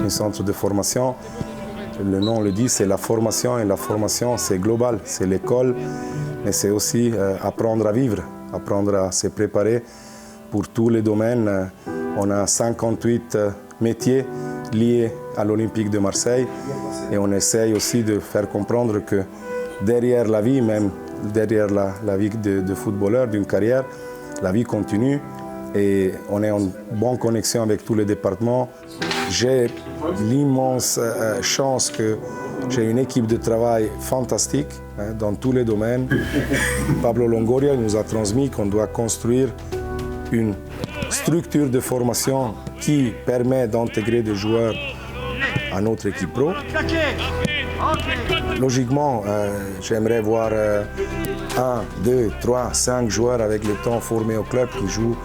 un centre de formation. Le nom le dit, c'est la formation, et la formation, c'est global, c'est l'école, mais c'est aussi apprendre à vivre, apprendre à se préparer pour tous les domaines. On a 58 métiers liés à l'Olympique de Marseille et on essaye aussi de faire comprendre que derrière la vie, même derrière la vie de footballeur, d'une carrière, la vie continue et on est en bonne connexion avec tous les départements. J'ai l'immense chance que j'ai une équipe de travail fantastique dans tous les domaines. Pablo Longoria nous a transmis qu'on doit construire une structure de formation qui permet d'intégrer des joueurs à notre équipe pro. Logiquement, j'aimerais voir 1, 2, 3, 5 joueurs avec le temps formés au club qui jouent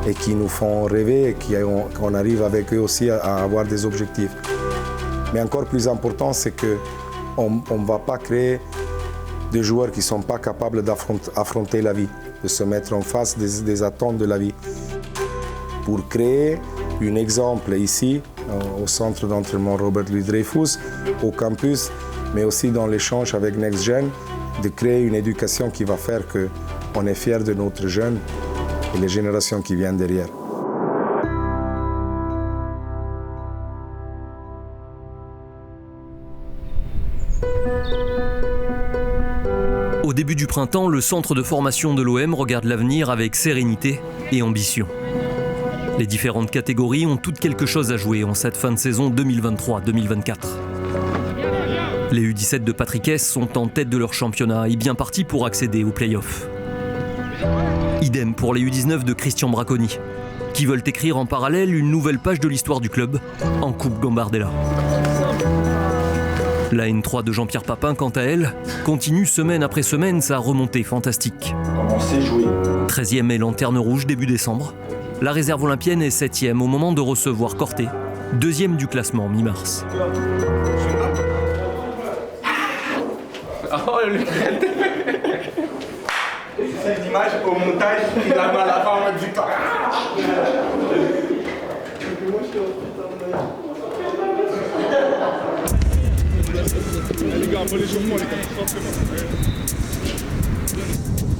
et qui nous font rêver et qu'on arrive avec eux aussi à avoir des objectifs. Mais encore plus important, c'est qu'on ne va pas créer des joueurs qui ne sont pas capables d'affronter la vie, de se mettre en face des attentes de la vie. Pour créer un exemple ici, au centre d'entraînement Robert Louis Dreyfus, au campus, mais aussi dans l'échange avec NextGen, de créer une éducation qui va faire qu'on est fier de notre jeune et les générations qui viennent derrière. Au début du printemps, le centre de formation de l'OM regarde l'avenir avec sérénité et ambition. Les différentes catégories ont toutes quelque chose à jouer en cette fin de saison 2023-2024. Les U17 de Patrick Hess sont en tête de leur championnat et bien partis pour accéder aux play-offs. Idem pour les U19 de Christian Braconi, qui veulent écrire en parallèle une nouvelle page de l'histoire du club en Coupe Gambardella. La N3 de Jean-Pierre Papin, quant à elle, continue semaine après semaine sa remontée fantastique. 13e et lanterne rouge début décembre. La réserve olympienne est 7e au moment de recevoir Corté, 2e du classement mi-mars. Oh, le cette image au montage, il a mal à la fin en mode victoire.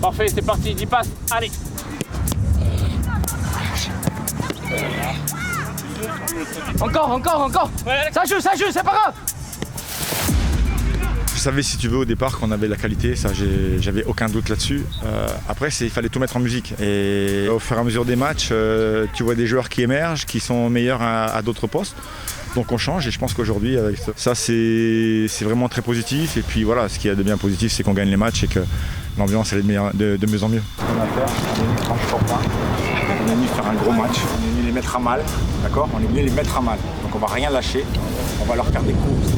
Parfait, c'est parti, 10 passes, allez. Encore. Ça joue, c'est pas grave. Je savais, si tu veux, au départ qu'on avait la qualité, ça j'avais aucun doute là-dessus. Après, il fallait tout mettre en musique. Et au fur et à mesure des matchs, tu vois des joueurs qui émergent, qui sont meilleurs à d'autres postes. Donc on change et je pense qu'aujourd'hui, avec ça, c'est vraiment très positif. Et puis voilà, ce qu'il y a de bien positif, c'est qu'on gagne les matchs et que l'ambiance elle est de mieux en mieux. On est venu trancher pas. On est venu faire un gros match. On est venu les mettre à mal. D'accord ? On est venu les mettre à mal. Donc on va rien lâcher. On va leur faire des courses,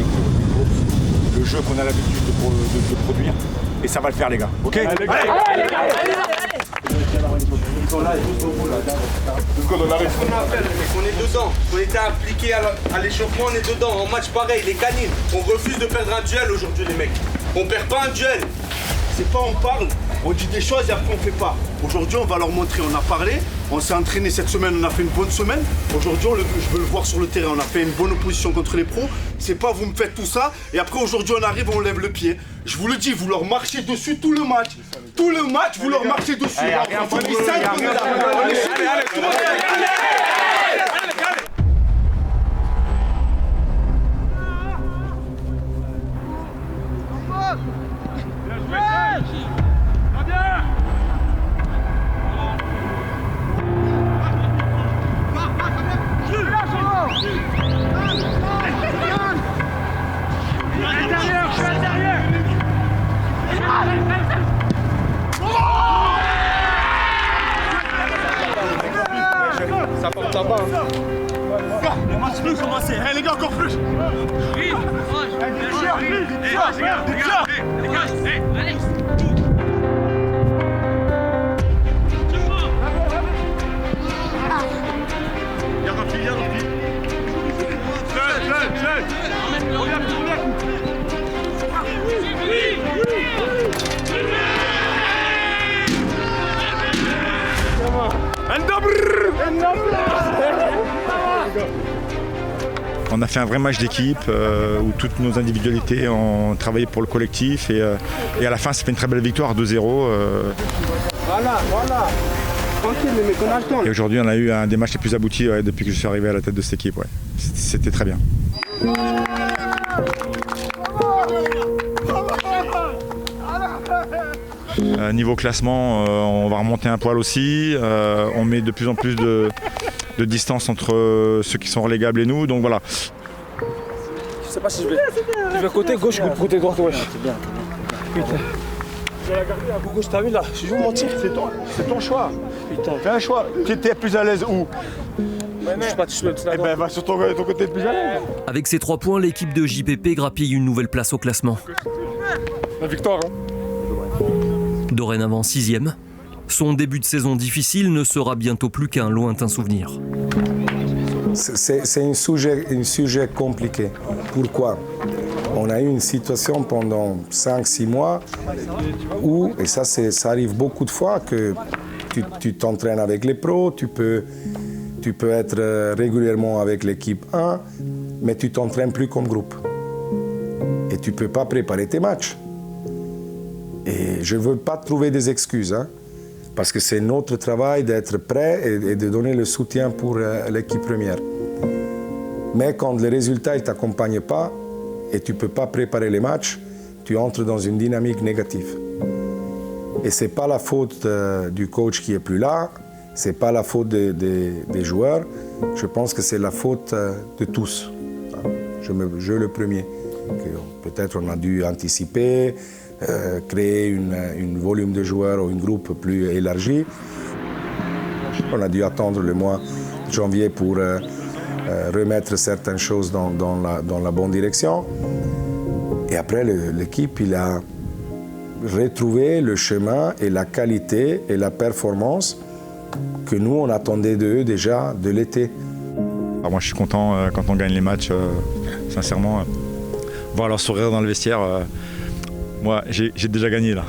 le jeu qu'on a l'habitude de produire. Et ça va le faire, les gars. Ok ? Allez, les gars, Ils sont là, ils sont là. on arrive. On a fait, on est dedans. On était impliqués à l'échauffement, on est dedans. En match pareil, les canines. On refuse de perdre un duel aujourd'hui, les mecs. On perd pas un duel. C'est pas on parle, on dit des choses et après on fait pas. Aujourd'hui, on va leur montrer. On a parlé, on s'est entraîné cette semaine, on a fait une bonne semaine. Aujourd'hui, je veux le voir sur le terrain. On a fait une bonne opposition contre les pros. C'est pas vous me faites tout ça et après aujourd'hui on arrive, on lève le pied. Je vous le dis, vous leur marchez dessus tout le match. Tout le match, vous leur marchez dessus. On est 5 minutes. Ça porte là-bas. Le match peut commencer. Hey, les gars, encore plus. On a fait un vrai match d'équipe où toutes nos individualités ont travaillé pour le collectif et à la fin ça fait une très belle victoire 2-0. Voilà. Tranquille, mais qu'on a le temps. Et aujourd'hui on a eu un des matchs les plus aboutis depuis que je suis arrivé à la tête de cette équipe. Ouais. C'était très bien. Niveau classement, on va remonter un poil aussi. On met de plus en plus de distance entre ceux qui sont relégables et nous. Donc voilà. Je sais pas si je vais côté gauche ou côté droit. Ouais. C'est bien. Putain. Je vais la garder à gauche, t'as vu là? Je joue mon tir. C'est ton choix. Putain. Fais un choix. Tu es plus à l'aise où? Je sais pas, tu peux Eh ben, va sur ton côté le plus à l'aise. Avec ces 3 points, l'équipe de JPP grappille une nouvelle place au classement. La victoire, hein. Dorénavant 6e, son début de saison difficile ne sera bientôt plus qu'un lointain souvenir. C'est un sujet compliqué. Pourquoi? On a eu une situation pendant 5-6 mois où, et ça arrive beaucoup de fois, que tu t'entraînes avec les pros, tu peux être régulièrement avec l'équipe 1, mais tu t'entraînes plus comme groupe. Et tu ne peux pas préparer tes matchs. Et je ne veux pas trouver des excuses, hein, parce que c'est notre travail d'être prêt et de donner le soutien pour l'équipe première. Mais quand les résultats ne t'accompagnent pas et tu ne peux pas préparer les matchs, tu entres dans une dynamique négative. Et ce n'est pas la faute du coach qui n'est plus là, ce n'est pas la faute des joueurs, je pense que c'est la faute de tous. Je le premier. Peut-être on a dû anticiper, créer un volume de joueurs ou un groupe plus élargi. On a dû attendre le mois de janvier pour remettre certaines choses dans la bonne direction. Et après, l'équipe il a retrouvé le chemin et la qualité et la performance que nous, on attendait d'eux déjà de l'été. Alors moi, je suis content quand on gagne les matchs, sincèrement. Voir leur sourire dans le vestiaire, moi, j'ai déjà gagné là.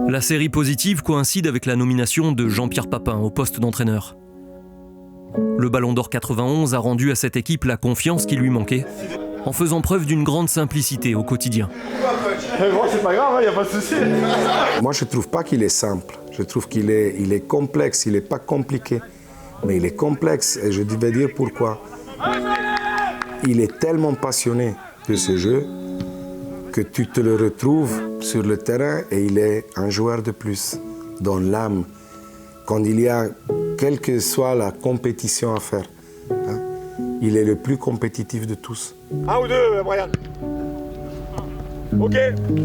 La série positive coïncide avec la nomination de Jean-Pierre Papin au poste d'entraîneur. Le Ballon d'Or 91 a rendu à cette équipe la confiance qui lui manquait, en faisant preuve d'une grande simplicité au quotidien. C'est pas grave, il n'y a pas de souci. Moi, je ne trouve pas qu'il est simple. Je trouve qu'il est complexe, il n'est pas compliqué. Mais il est complexe et je vais dire pourquoi. Il est tellement passionné de ce jeu que tu te le retrouves sur le terrain et il est un joueur de plus, dans l'âme. Quand il y a, quelle que soit la compétition à faire, hein, il est le plus compétitif de tous. Un ou deux, Brian. Ok.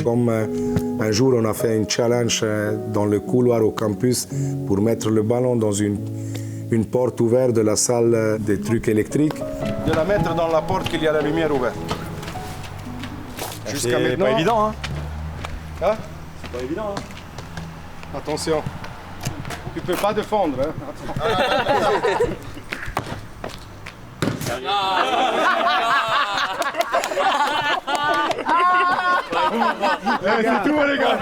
Comme un jour, on a fait un challenge dans le couloir au campus pour mettre le ballon dans une porte ouverte de la salle des trucs électriques. De la mettre dans la porte qu'il y a la lumière ouverte. Jusqu'à maintenant. C'est pas évident, hein. Hein? C'est pas évident, hein. Attention, tu peux pas défendre. Hein? C'est tout, les gars.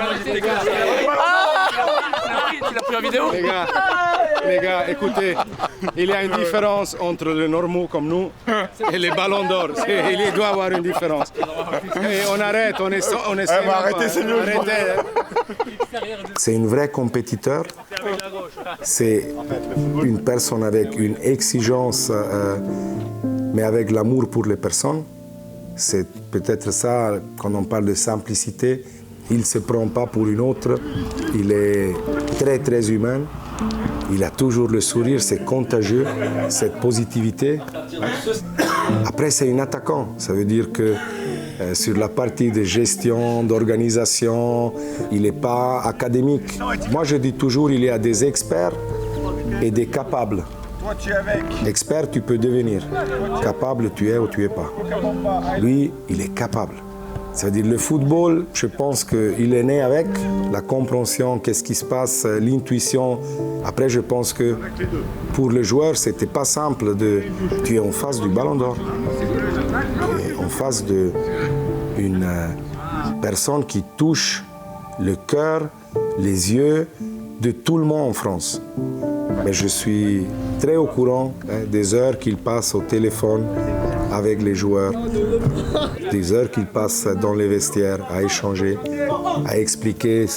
Tu l'as pris en vidéo? Les gars, écoutez, il y a une différence entre les normaux comme nous et les ballons d'or. Il doit y avoir une différence. Et on arrête, on est arrêtez, c'est mieux. C'est un vrai compétiteur. C'est une personne avec une exigence, mais avec l'amour pour les personnes. C'est peut-être ça, quand on parle de simplicité, Il ne se prend pas pour une autre. Il est très, très humain. Il a toujours le sourire, c'est contagieux, cette positivité. Après, c'est un attaquant. Ça veut dire que sur la partie de gestion, d'organisation, il n'est pas académique. Moi, je dis toujours, il y a des experts et des capables. Expert, tu peux devenir. Capable, tu es ou tu n'es pas. Lui, il est capable. Ça veut dire le football, je pense qu'il est né avec la compréhension, qu'est-ce qui se passe, l'intuition. Après, je pense que pour le joueur, c'était pas simple de... Tu es en face du Ballon d'Or. En face d'une personne qui touche le cœur, les yeux de tout le monde en France. Mais je suis très au courant des heures qu'il passe au téléphone avec les joueurs, des heures qu'il passe dans les vestiaires à échanger, à expliquer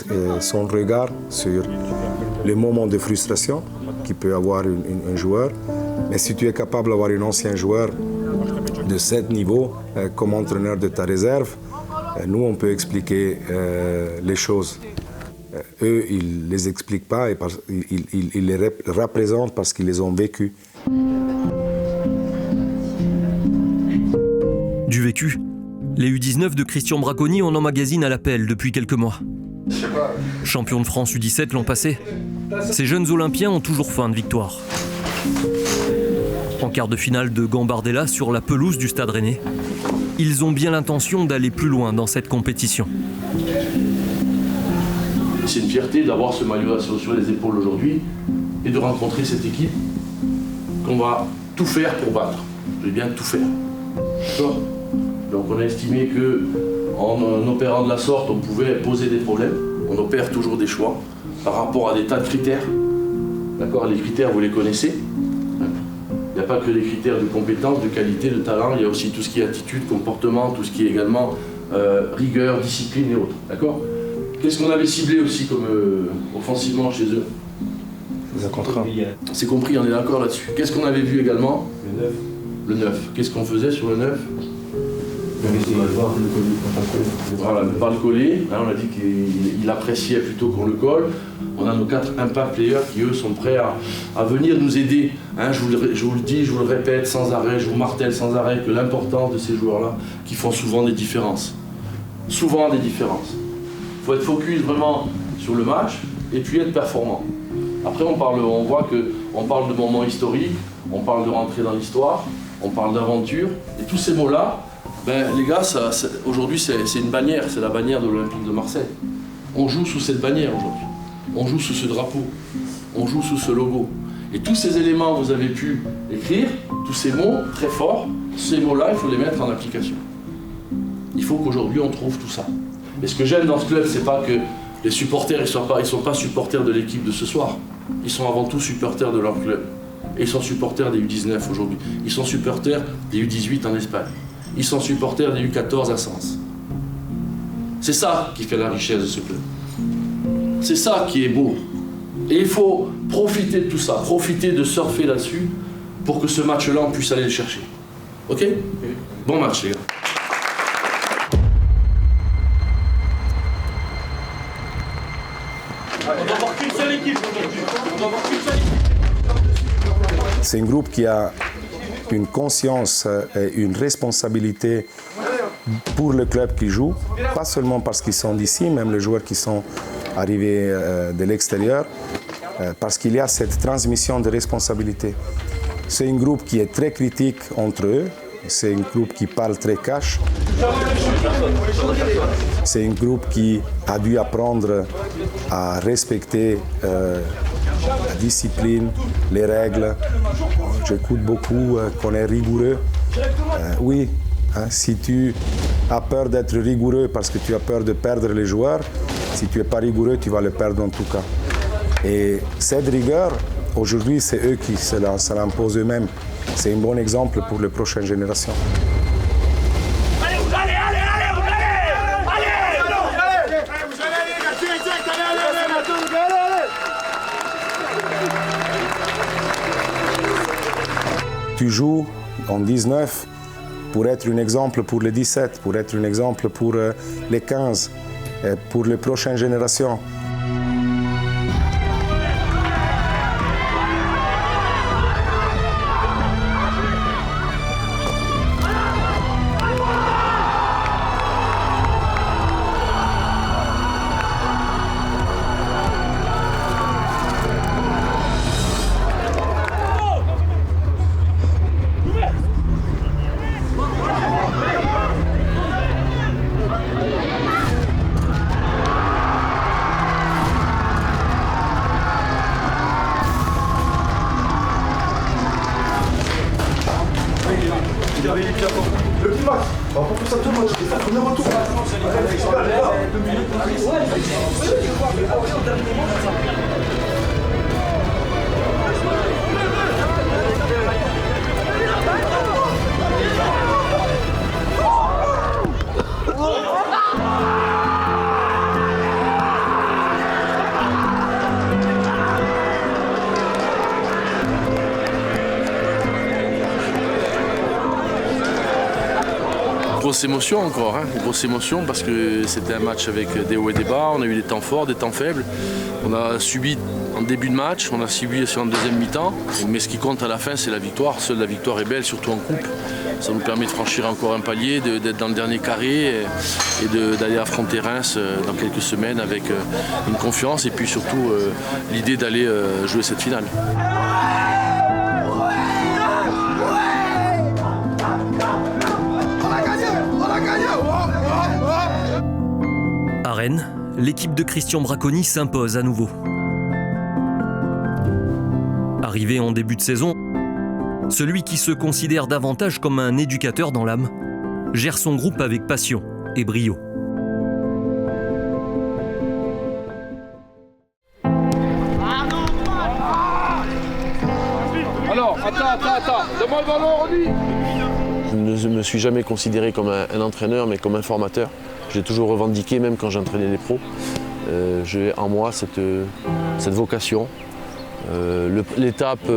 son regard sur les moments de frustration qu'il peut avoir un joueur. Mais si tu es capable d'avoir un ancien joueur de ce niveau comme entraîneur de ta réserve, nous, on peut expliquer les choses. Eux, ils ne les expliquent pas, et ils les représentent parce qu'ils les ont vécus. Du vécu, les U19 de Christian Braconi en emmagasinent à l'appel depuis quelques mois. Champion de France U17 l'an passé, ces jeunes Olympiens ont toujours faim de victoire. En quart de finale de Gambardella sur la pelouse du Stade Rennais, ils ont bien l'intention d'aller plus loin dans cette compétition. C'est une fierté d'avoir ce maillot sur les épaules aujourd'hui et de rencontrer cette équipe qu'on va tout faire pour battre. Je vais bien tout faire. D'accord ? Donc on a estimé qu'en opérant de la sorte, on pouvait poser des problèmes. On opère toujours des choix par rapport à des tas de critères. D'accord ? Les critères, vous les connaissez. Il n'y a pas que les critères de compétence, de qualité, de talent, il y a aussi tout ce qui est attitude, comportement, tout ce qui est également rigueur, discipline et autres. D'accord ? Qu'est-ce qu'on avait ciblé aussi comme offensivement chez eux ? C'est compris, on est d'accord là-dessus. Qu'est-ce qu'on avait vu également ? Le 9. Qu'est-ce qu'on faisait sur le 9 ? Voilà, ne pas le coller. Hein, on a dit qu'il appréciait plutôt qu'on le colle. On a nos 4 impact players qui, eux, sont prêts à venir nous aider. Hein, je vous le dis, je vous le répète sans arrêt, je vous martèle sans arrêt que l'importance de ces joueurs-là, qui font souvent des différences. Souvent des différences. Il faut être focus vraiment sur le match et puis être performant. Après, on voit qu'on parle de moments historiques, on parle de rentrer dans l'histoire, on parle d'aventure. Et tous ces mots-là, les gars, aujourd'hui, c'est une bannière, c'est la bannière de l'Olympique de Marseille. On joue sous cette bannière aujourd'hui. On joue sous ce drapeau. On joue sous ce logo. Et tous ces éléments que vous avez pu écrire, tous ces mots très forts, ces mots-là, il faut les mettre en application. Il faut qu'aujourd'hui, on trouve tout ça. Et ce que j'aime dans ce club, c'est pas que les supporters, ils sont pas supporters de l'équipe de ce soir. Ils sont avant tout supporters de leur club. Et ils sont supporters des U19 aujourd'hui. Ils sont supporters des U18 en Espagne. Ils sont supporters des U14 à Sens. C'est ça qui fait la richesse de ce club. C'est ça qui est beau. Et il faut profiter de tout ça, profiter de surfer là-dessus pour que ce match-là, on puisse aller le chercher. Ok ? Bon match, les gars. On doit avoir qu'une seule équipe aujourd'hui. On doit avoir qu'une seule équipe. C'est un groupe qui a une conscience et une responsabilité pour le club qui joue, pas seulement parce qu'ils sont d'ici, même les joueurs qui sont arrivés de l'extérieur, parce qu'il y a cette transmission de responsabilité. C'est un groupe qui est très critique entre eux, c'est un groupe qui parle très cash. C'est un groupe qui a dû apprendre à respecter la discipline, les règles. J'écoute beaucoup qu'on est rigoureux. Oui, hein, si tu as peur d'être rigoureux parce que tu as peur de perdre les joueurs, si tu n'es pas rigoureux, tu vas le perdre en tout cas. Et cette rigueur, aujourd'hui, c'est eux qui se l'imposent eux-mêmes. C'est un bon exemple pour les prochaines générations. Allez, vous allez, allez, allez, vous allez, allez. Tu joues en 19 pour être un exemple pour les 17, pour être un exemple pour les 15. pour les prochaines générations. Grosse émotion encore, grosse émotion parce que c'était un match avec des hauts et des bas, on a eu des temps forts, des temps faibles. On a subi en début de match, on a subi aussi en deuxième mi-temps, mais ce qui compte à la fin c'est la victoire. Seule la victoire est belle, surtout en coupe. Ça nous permet de franchir encore un palier, d'être dans le dernier carré et d'aller affronter Reims dans quelques semaines avec une confiance et puis surtout l'idée d'aller jouer cette finale. À Rennes, l'équipe de Christian Braconi s'impose à nouveau. Arrivé en début de saison, celui qui se considère davantage comme un éducateur dans l'âme gère son groupe avec passion et brio. Alors, attends, demande le ballon, Rodi. Je ne me suis jamais considéré comme un entraîneur, mais comme un formateur. J'ai toujours revendiqué, même quand j'entraînais les pros. J'ai en moi cette vocation. L'étape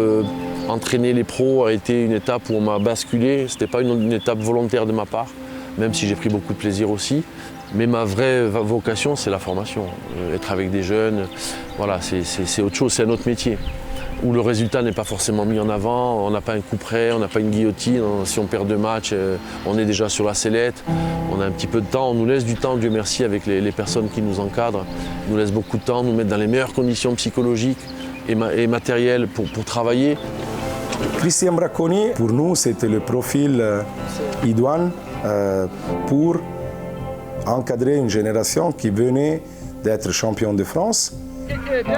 entraîner les pros a été une étape où on m'a basculé. Ce n'était pas une étape volontaire de ma part, même si j'ai pris beaucoup de plaisir aussi. Mais ma vraie vocation, c'est la formation. Être avec des jeunes, voilà, c'est autre chose, c'est un autre métier. Où le résultat n'est pas forcément mis en avant, on n'a pas un coup près, on n'a pas une guillotine. Si on perd 2 matchs, on est déjà sur la sellette. On a un petit peu de temps, on nous laisse du temps, Dieu merci, avec les personnes qui nous encadrent. Ils nous laissent beaucoup de temps, nous mettent dans les meilleures conditions psychologiques et matérielles pour travailler. Christian Braconi, pour nous, c'était le profil idoine pour encadrer une génération qui venait d'être champion de France.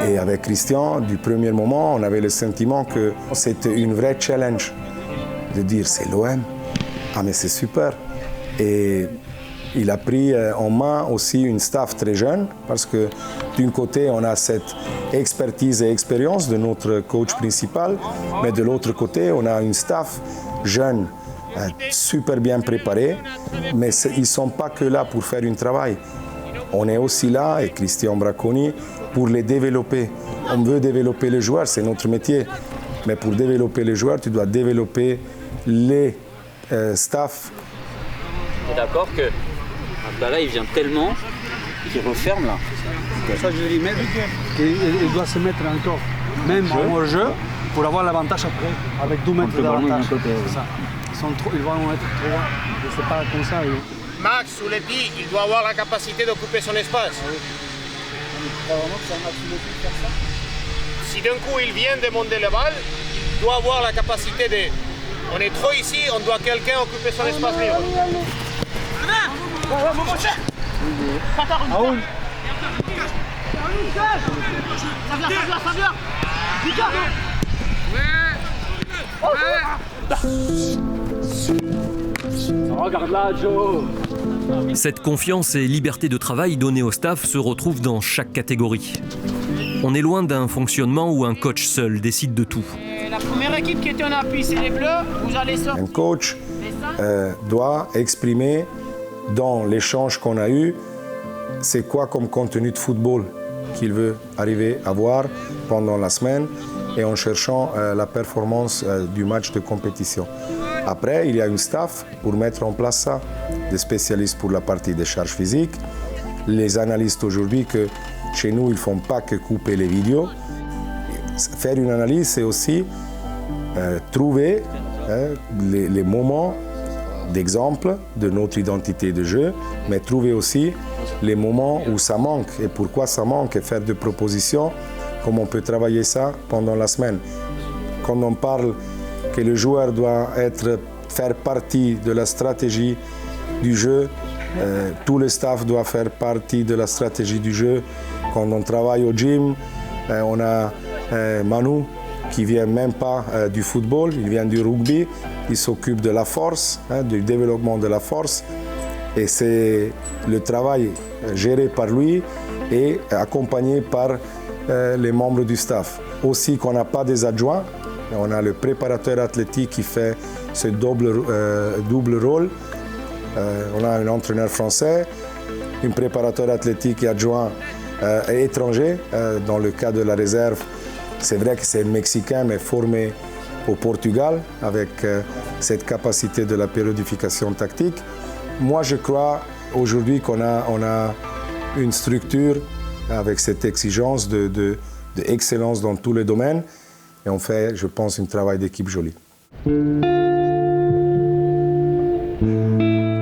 Et avec Christian, du premier moment, on avait le sentiment que c'était une vraie challenge de dire c'est l'OM, ah mais c'est super. Et il a pris en main aussi une staff très jeune parce que d'un côté on a cette expertise et expérience de notre coach principal, mais de l'autre côté on a une staff jeune, super bien préparée, mais ils ne sont pas que là pour faire un travail. On est aussi là, et Christian Braconi, pour les développer. On veut développer les joueurs, c'est notre métier. Mais pour développer les joueurs, tu dois développer les staffs. Tu es d'accord que Abdallah, il vient tellement qu'il referme là. Ça, je vais lui mettre qu'il doit se mettre encore, même en jeu, pour avoir l'avantage après, avec 2 mètres d'avantage. Ils vont être trop loin. C'est pas comme ça. Max, sous les pieds, il doit avoir la capacité d'occuper son espace. Si d'un coup il vient demander le balle, il doit avoir la capacité de... On est trop ici, on doit quelqu'un occuper son espace libre. Regarde là, Joe. Cette confiance et liberté de travail donnée au staff se retrouvent dans chaque catégorie. On est loin d'un fonctionnement où un coach seul décide de tout. La première équipe qui était en appui, c'est les Bleus. Vous allez sortir. Un coach doit exprimer dans l'échange qu'on a eu, c'est quoi comme contenu de football qu'il veut arriver à voir pendant la semaine et en cherchant la performance du match de compétition. Après, il y a une staff pour mettre en place ça, des spécialistes pour la partie des charges physiques, les analystes aujourd'hui que chez nous, ils ne font pas que couper les vidéos. Faire une analyse, c'est aussi trouver les moments d'exemple de notre identité de jeu, mais trouver aussi les moments où ça manque et pourquoi ça manque et faire des propositions, comment on peut travailler ça pendant la semaine. Quand on parle que le joueur doit faire partie de la stratégie du jeu, tout le staff doit faire partie de la stratégie du jeu. Quand on travaille au gym, on a Manu qui ne vient même pas du football, il vient du rugby, il s'occupe de la force, du développement de la force. Et c'est le travail géré par lui et accompagné par les membres du staff. Aussi qu'on n'a pas des adjoints, on a le préparateur athlétique qui fait ce double rôle. On a un entraîneur français, un préparateur athlétique et adjoint étranger. Dans le cas de la réserve, c'est vrai que c'est un Mexicain, mais formé au Portugal, avec cette capacité de la périodification tactique. Moi, je crois aujourd'hui qu'on a une structure avec cette exigence d'excellence dans tous les domaines. Et on fait, je pense, un travail d'équipe joli.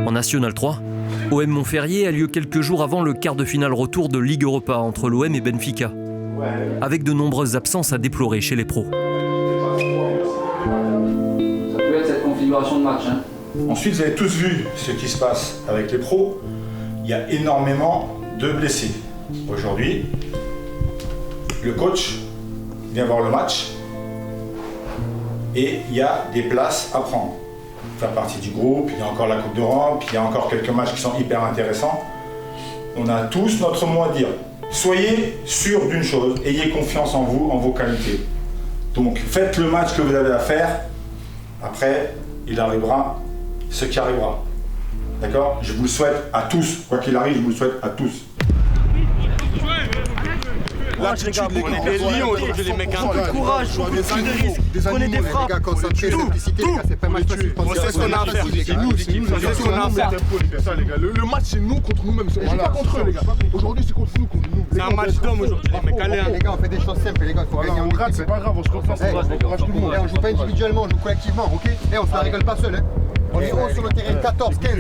En National 3, OM Montferrier a lieu quelques jours avant le quart de finale retour de Ligue Europa entre l'OM et Benfica, avec de nombreuses absences à déplorer chez les pros. Ça peut être cette configuration de match. Ensuite, vous avez tous vu ce qui se passe avec les pros. Il y a énormément de blessés. Aujourd'hui, le coach vient voir le match et il y a des places à prendre. Faire partie du groupe, il y a encore la Coupe d'Europe, il y a encore quelques matchs qui sont hyper intéressants. On a tous notre mot à dire. Soyez sûrs d'une chose, ayez confiance en vous, en vos qualités. Donc faites le match que vous avez à faire. Après, il arrivera ce qui arrivera. D'accord? Je vous le souhaite à tous. Quoi qu'il arrive, je vous le souhaite à tous. L'attitude, les gars, on est des lions aujourd'hui, les mecs, un peu de courage, prenez des risques, prenez des frappes, tout, on sait ce qu'on a à faire, c'est nous, on sait ce qu'on a à faire. Le match c'est nous contre nous-mêmes, c'est pas contre eux les gars, aujourd'hui c'est contre nous. C'est un match d'hommes aujourd'hui, les mecs, allez. Les gars, on fait des choses simples, les gars, il faut gagner en équipe. C'est pas grave, on se refasse, on courage tout le monde. On joue pas individuellement, on joue collectivement, ok? Et on se la rigole pas seul, on est 11 sur le terrain, 14, 15.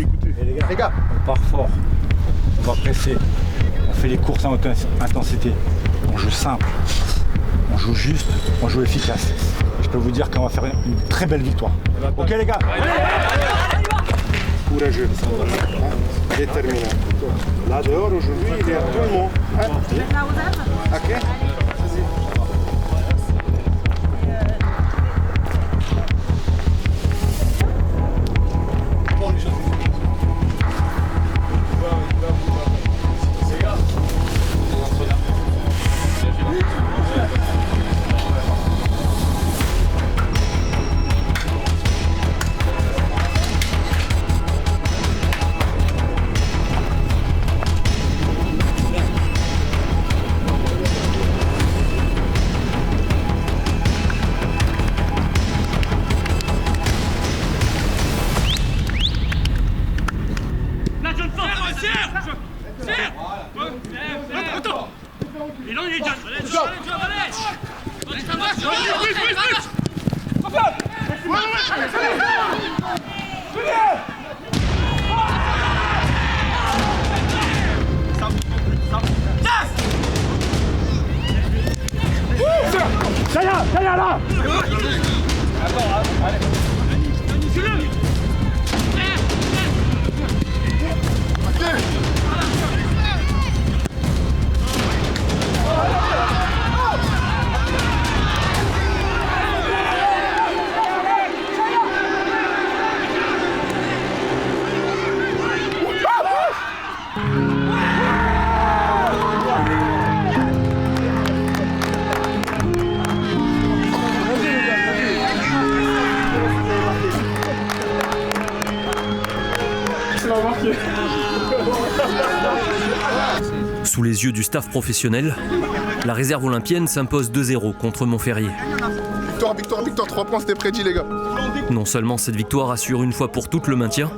Les gars, on part fort, on va presser, on fait les courses à haute intensité. On joue simple, on joue juste, on joue efficace. Je peux vous dire qu'on va faire une très belle victoire. Ok les gars? Courageux, déterminé. Là dehors aujourd'hui, il y a tout le monde. Ok? Ça y est là! Sous les yeux du staff professionnel, la réserve olympienne s'impose 2-0 contre Montferrier. Victoire, 3 points, c'était prédit les gars. Non seulement cette victoire assure une fois pour toutes le maintien,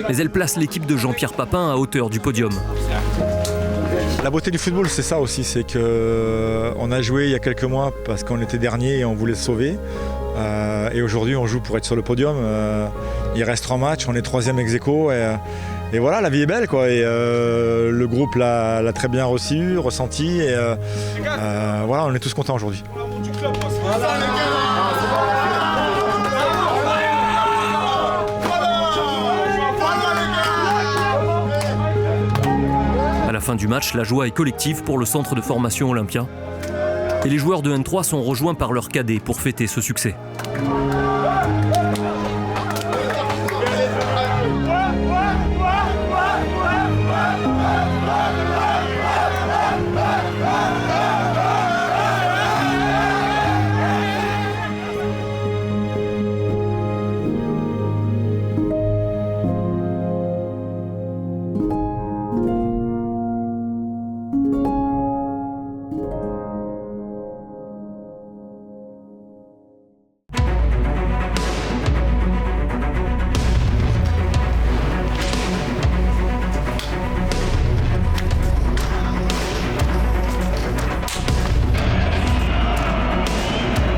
mais elle place l'équipe de Jean-Pierre Papin à hauteur du podium. La beauté du football, c'est ça aussi, c'est qu'on a joué il y a quelques mois parce qu'on était dernier et on voulait se sauver. Et aujourd'hui, on joue pour être sur le podium. Il reste 3 matchs, on est 3e ex-aequo. Et voilà, la vie est belle, quoi. Et le groupe l'a très bien ressenti. Et voilà, on est tous contents aujourd'hui. À la fin du match, la joie est collective pour le centre de formation Olympia. Et les joueurs de N3 sont rejoints par leurs cadets pour fêter ce succès.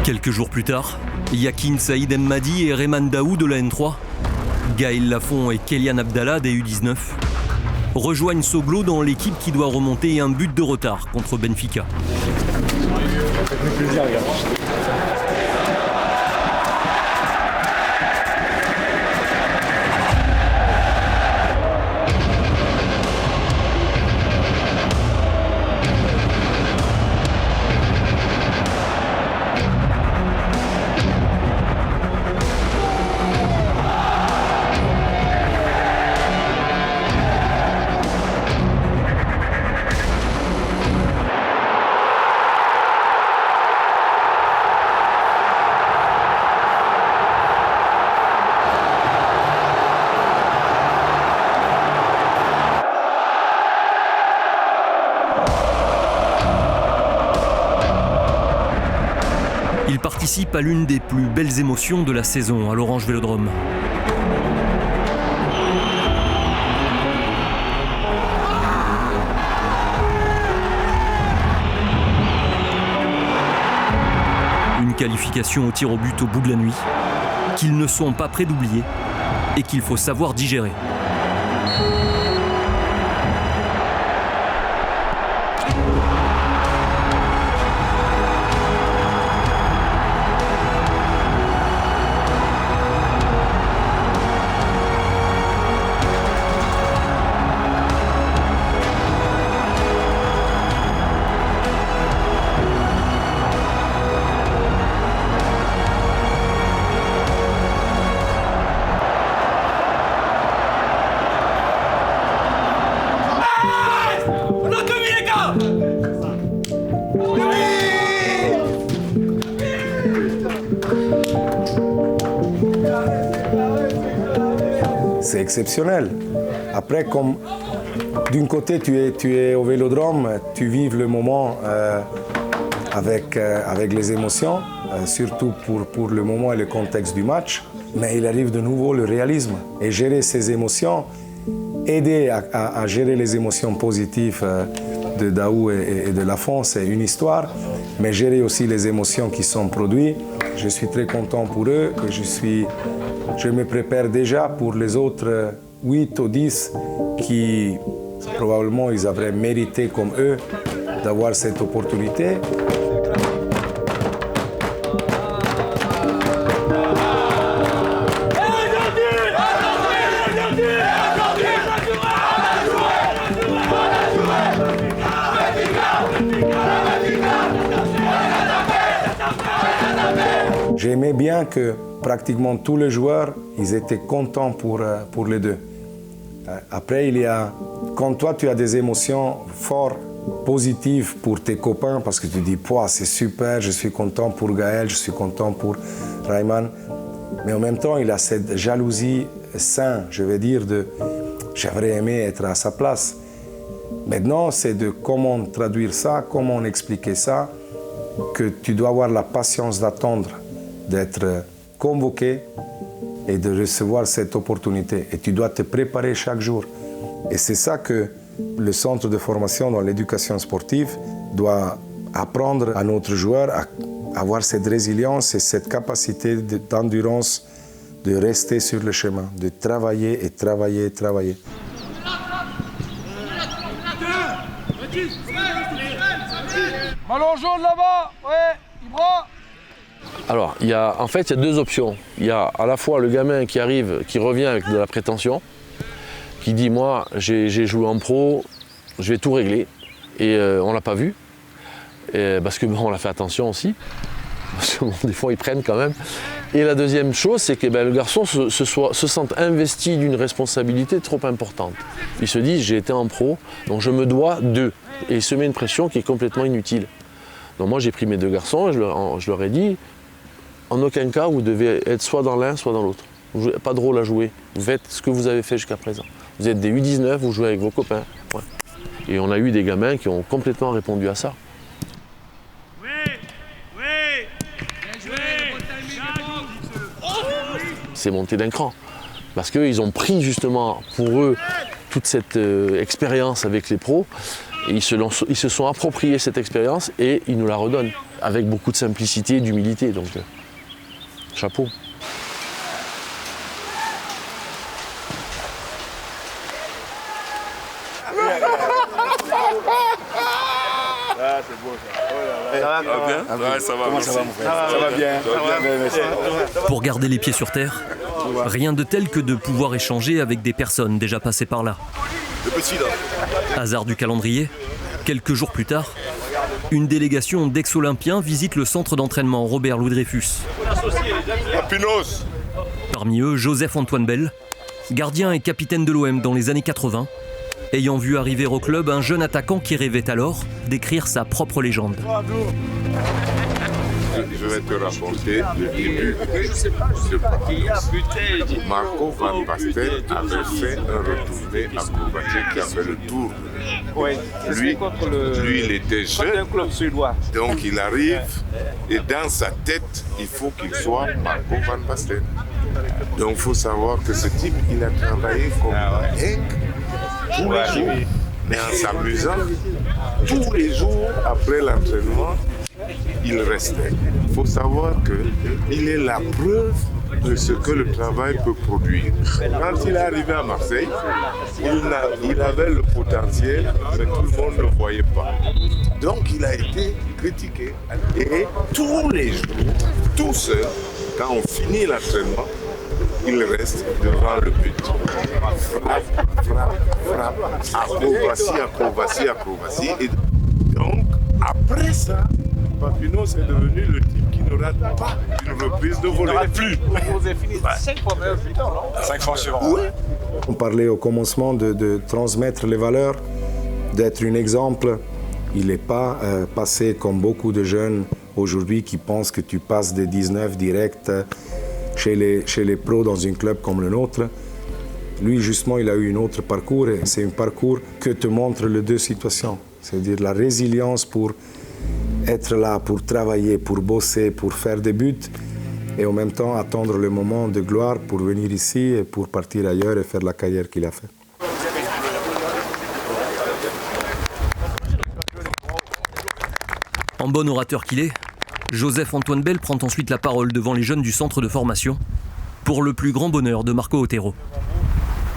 Quelques jours plus tard, Yakin Saïd Emmadi et Rehman Daou de la N3, Gaël Lafont et Kélian Abdallah des U19 rejoignent Soglo dans l'équipe qui doit remonter un but de retard contre Benfica. Il participe à l'une des plus belles émotions de la saison à l'Orange Vélodrome. Une qualification au tir au but au bout de la nuit, qu'ils ne sont pas prêts d'oublier et qu'il faut savoir digérer. C'est exceptionnel. Après, comme d'un côté tu es au Vélodrome, tu vives le moment avec les émotions, surtout pour le moment et le contexte du match. Mais il arrive de nouveau le réalisme. Et gérer ces émotions, aider à gérer les émotions positives de Daou et de Lafont, c'est une histoire. Mais gérer aussi les émotions qui sont produites, je suis très content pour eux et je me prépare déjà pour les autres 8 ou 10 qui probablement ils auraient mérité comme eux d'avoir cette opportunité. J'aimais bien que pratiquement tous les joueurs, ils étaient contents pour les deux. Après, quand toi tu as des émotions fortes, positives pour tes copains, parce que tu dis, c'est super, je suis content pour Gaël, je suis content pour Rayman. Mais en même temps, il a cette jalousie saine, je vais dire, j'aurais aimé être à sa place. Maintenant, c'est de comment traduire ça, comment expliquer ça, que tu dois avoir la patience d'attendre, d'être convoqué et de recevoir cette opportunité. Et tu dois te préparer chaque jour. Et c'est ça que Le centre de formation dans l'éducation sportive doit apprendre à notre joueur à avoir cette résilience et cette capacité d'endurance de rester sur le chemin, de travailler et travailler et travailler. Ballon jaune là-bas, ouais, Ibra. Alors, il y a deux options. Il y a à la fois le gamin qui arrive, qui revient avec de la prétention, qui dit « moi, j'ai joué en pro, je vais tout régler ». Et on ne l'a pas vu, parce que on a fait attention aussi, parce que des fois ils prennent quand même. Et la deuxième chose, c'est que le garçon se sent investi d'une responsabilité trop importante. Il se dit « j'ai été en pro, donc je me dois d'eux ». Et il se met une pression qui est complètement inutile. Donc moi j'ai pris mes 2 garçons et je leur ai dit « en aucun cas vous devez être soit dans l'un, soit dans l'autre. Pas de rôle à jouer, vous faites ce que vous avez fait jusqu'à présent. Vous êtes des U19, vous jouez avec vos copains. Ouais. » Et on a eu des gamins qui ont complètement répondu à ça. C'est monté d'un cran. Parce qu'ils ont pris justement pour eux toute cette expérience avec les pros. Et ils se sont appropriés cette expérience et ils nous la redonnent. Avec beaucoup de simplicité et d'humilité. Donc, chapeau. Ah, c'est beau ça. Oh là là. Ça va bien? Ouais, ça va. Comment ça va, mon frère? Ça va bien. Ça va bien. Pour garder les pieds sur terre, rien de tel que de pouvoir échanger avec des personnes déjà passées par là. Le petit là. Hasard du calendrier, quelques jours plus tard, une délégation d'ex-olympiens visite le centre d'entraînement Robert-Louis Dreyfus. Parmi eux, Joseph-Antoine Bell, gardien et capitaine de l'OM dans les années 80, ayant vu arriver au club un jeune attaquant qui rêvait alors d'écrire sa propre légende. Je vais te rapporter le début de Marco Van Basten avait fait un retourné acrobatique qui avait le tour. Lui, il était jeune, donc il arrive et dans sa tête, il faut qu'il soit Marco Van Basten. Donc il faut savoir que ce type, il a travaillé comme un mec tous les jours, mais en s'amusant, tous les jours après l'entraînement, il restait. Il faut savoir qu'il est la preuve de ce que le travail peut produire. Quand il est arrivé à Marseille, il avait le potentiel, mais tout le monde ne le voyait pas. Donc il a été critiqué. Et tous les jours, tout seul, quand on finit l'entraînement, il reste devant le but. Frappe, acrobatie. Et donc, après ça, Papineau, c'est devenu le type qui ne rate pas une reprise de volée. Il ne rate plus. Vous avez fini 5 fois meilleur buteur, non? 5 fois suivant. Oui. On parlait au commencement de transmettre les valeurs, d'être un exemple. Il n'est pas passé comme beaucoup de jeunes aujourd'hui qui pensent que tu passes des 19 directs chez les pros dans un club comme le nôtre. Lui, justement, il a eu un autre parcours et c'est un parcours que te montre les 2 situations. C'est-à-dire la résilience pour être là, pour travailler, pour bosser, pour faire des buts et en même temps attendre le moment de gloire pour venir ici et pour partir ailleurs et faire la carrière qu'il a fait. En bon orateur qu'il est, Joseph-Antoine Bell prend ensuite la parole devant les jeunes du centre de formation pour le plus grand bonheur de Marco Otero.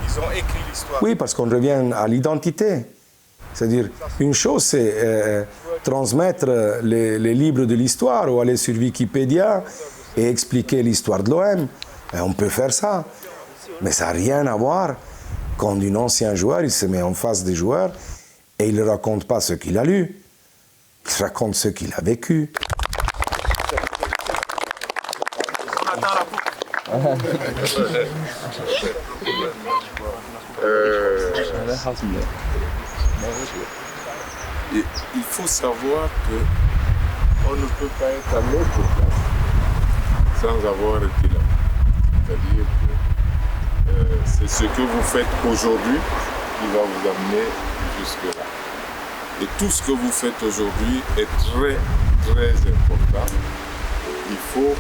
Ils ont écrit l'histoire. Oui, parce qu'on revient à l'identité. C'est-à-dire, une chose, c'est transmettre les livres de l'histoire ou aller sur Wikipédia et expliquer l'histoire de l'OM. On peut faire ça. Mais ça n'a rien à voir quand un ancien joueur, il se met en face des joueurs et il ne raconte pas ce qu'il a lu. Il raconte ce qu'il a vécu. Il faut savoir qu'on ne peut pas être à notre place sans avoir été là. C'est-à-dire que c'est ce que vous faites aujourd'hui qui va vous amener jusque-là. Et tout ce que vous faites aujourd'hui est très, très important. Il faut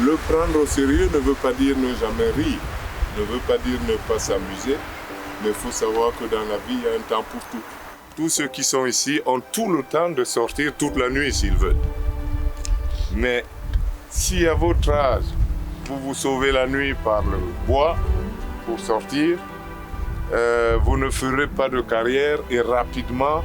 le prendre au sérieux, ne veut pas dire ne jamais rire, ne veut pas dire ne pas s'amuser, Mais il faut savoir que dans la vie, il y a un temps pour tout. Tous ceux qui sont ici ont tout le temps de sortir toute la nuit s'ils veulent. Mais si à votre âge, vous vous sauvez la nuit par le bois pour sortir, vous ne ferez pas de carrière et rapidement,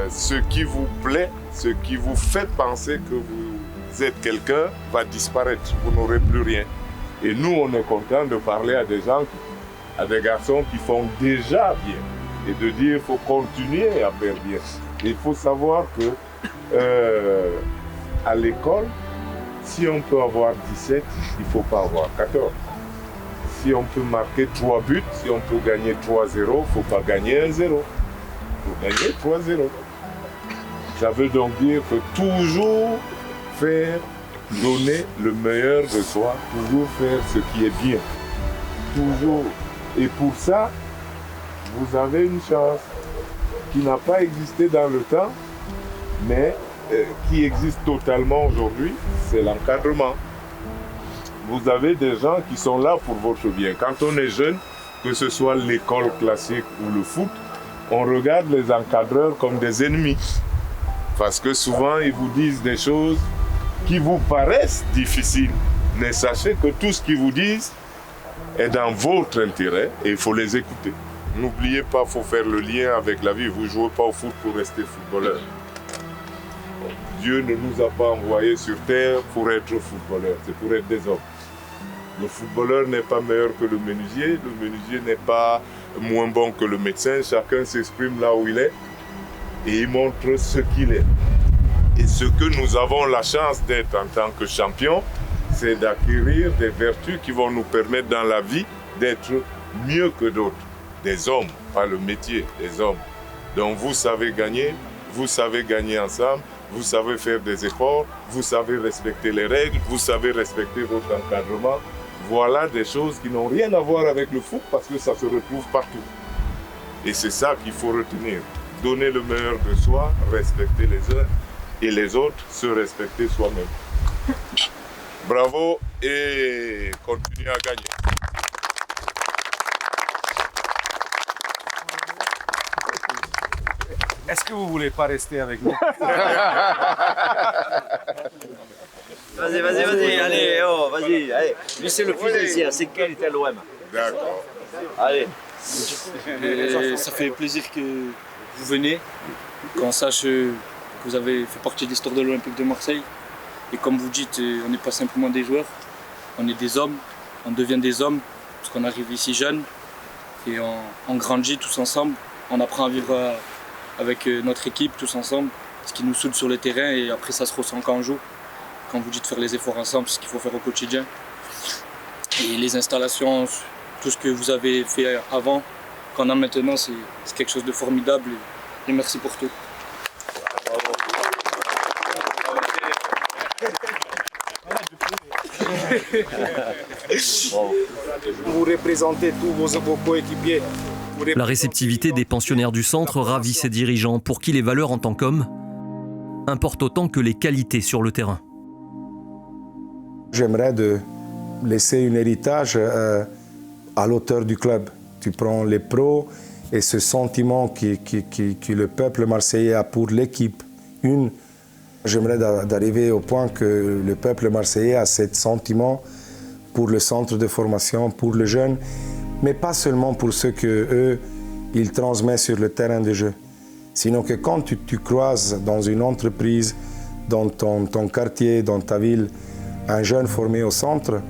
ce qui vous plaît, ce qui vous fait penser que vous êtes quelqu'un va disparaître. Vous n'aurez plus rien. Et nous, on est content de parler à des gens, à des garçons qui font déjà bien. Et de dire qu'il faut continuer à faire bien. Il faut savoir que à l'école, si on peut avoir 17, il ne faut pas avoir 14. Si on peut marquer 3 buts, si on peut gagner 3-0, il ne faut pas gagner 1-0. Il faut gagner 3-0. Ça veut donc dire que toujours faire, donner le meilleur de soi, toujours faire ce qui est bien. Toujours. Et pour ça, vous avez une chance qui n'a pas existé dans le temps, mais qui existe totalement aujourd'hui, c'est l'encadrement. Vous avez des gens qui sont là pour votre bien. Quand on est jeune, que ce soit l'école classique ou le foot, on regarde les encadreurs comme des ennemis. Parce que souvent, ils vous disent des choses qui vous paraissent difficiles. Mais sachez que tout ce qu'ils vous disent est dans votre intérêt et il faut les écouter. N'oubliez pas, il faut faire le lien avec la vie. Vous ne jouez pas au foot pour rester footballeur. Dieu ne nous a pas envoyés sur terre pour être footballeur, c'est pour être des hommes. Le footballeur n'est pas meilleur que le menuisier n'est pas moins bon que le médecin. Chacun s'exprime là où il est et il montre ce qu'il est. Et ce que nous avons la chance d'être en tant que champion, c'est d'acquérir des vertus qui vont nous permettre dans la vie d'être mieux que d'autres. Des hommes, pas le métier, des hommes. Donc vous savez gagner ensemble, vous savez faire des efforts, vous savez respecter les règles, vous savez respecter votre encadrement. Voilà des choses qui n'ont rien à voir avec le foot parce que ça se retrouve partout. Et c'est ça qu'il faut retenir. Donner le meilleur de soi, respecter les uns et les autres, se respecter soi-même. Bravo et continuez à gagner. Est-ce que vous ne voulez pas rester avec nous? Vas-y, allez, oh, vas-y, allez. Lui, c'est le plus ici, c'est quel était l'OM. D'accord. Allez. Ça fait plaisir que vous venez, qu'on sache que vous avez fait partie de l'histoire de l'Olympique de Marseille. Et comme vous dites, on n'est pas simplement des joueurs, on est des hommes, on devient des hommes, parce qu'on arrive ici jeune et on grandit tous ensemble, on apprend à vivre avec notre équipe tous ensemble, ce qui nous soude sur le terrain et après ça se ressent quand on joue. Quand vous dites faire les efforts ensemble, c'est ce qu'il faut faire au quotidien. Et les installations, tout ce que vous avez fait avant, qu'on a maintenant, c'est quelque chose de formidable et merci pour tout. Vous représentez tous vos coéquipiers. La réceptivité des pensionnaires du centre ravit ses dirigeants pour qui les valeurs en tant qu'hommes importent autant que les qualités sur le terrain. J'aimerais de laisser un héritage à l'auteur du club. Tu prends les pros et ce sentiment que le peuple marseillais a pour l'équipe. J'aimerais d'arriver au point que le peuple marseillais a ce sentiment pour le centre de formation, pour les jeunes, mais pas seulement pour ce qu'eux, ils transmettent sur le terrain de jeu. Sinon que quand tu croises dans une entreprise, dans ton quartier, dans ta ville, un jeune formé au centre,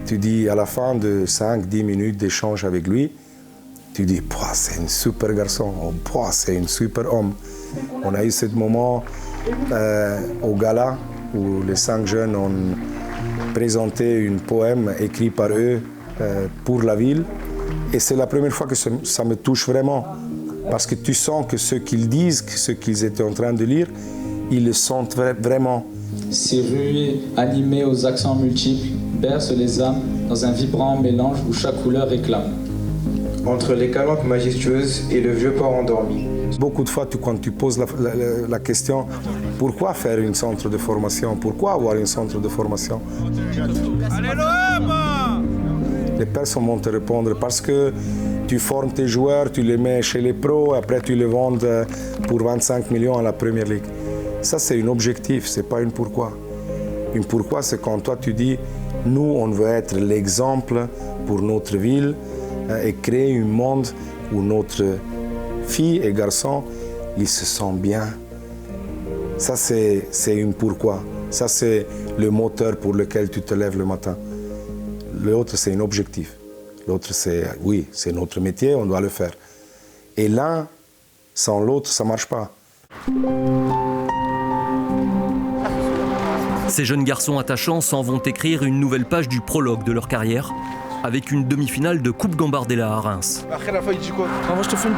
tu dis à la fin de 5-10 minutes d'échange avec lui, tu dis « c'est un super garçon » ou « c'est un super homme ». On a eu ce moment au gala où les 5 jeunes ont présenté un poème écrit par eux pour la ville. Et c'est la première fois que ça me touche vraiment. Parce que tu sens que ce qu'ils disent, ce qu'ils étaient en train de lire, ils le sentent vraiment. Ces rues animées aux accents multiples bercent les âmes dans un vibrant mélange où chaque couleur réclame. Entre les calanques majestueuses et le vieux port endormi. Beaucoup de fois, quand tu poses la question, pourquoi faire un centre de formation? Pourquoi avoir un centre de formation? Allez l'OM! les personnes vont te répondre parce que tu formes tes joueurs, tu les mets chez les pros, après tu les vends pour 25 millions à la Première Ligue. Ça, c'est un objectif, ce n'est pas une pourquoi. Une pourquoi, c'est quand toi tu dis, nous, on veut être l'exemple pour notre ville et créer un monde où notre fille et garçon, ils se sentent bien. Ça, c'est une pourquoi. Ça, c'est le moteur pour lequel tu te lèves le matin. L'autre, c'est un objectif. L'autre, c'est, oui, c'est notre métier, on doit le faire. Et l'un, sans l'autre, ça ne marche pas. Ces jeunes garçons attachants s'en vont écrire une nouvelle page du prologue de leur carrière, avec une demi-finale de Coupe Gambardella à Reims. Après la fois, il dit quoi? Moi je te filme.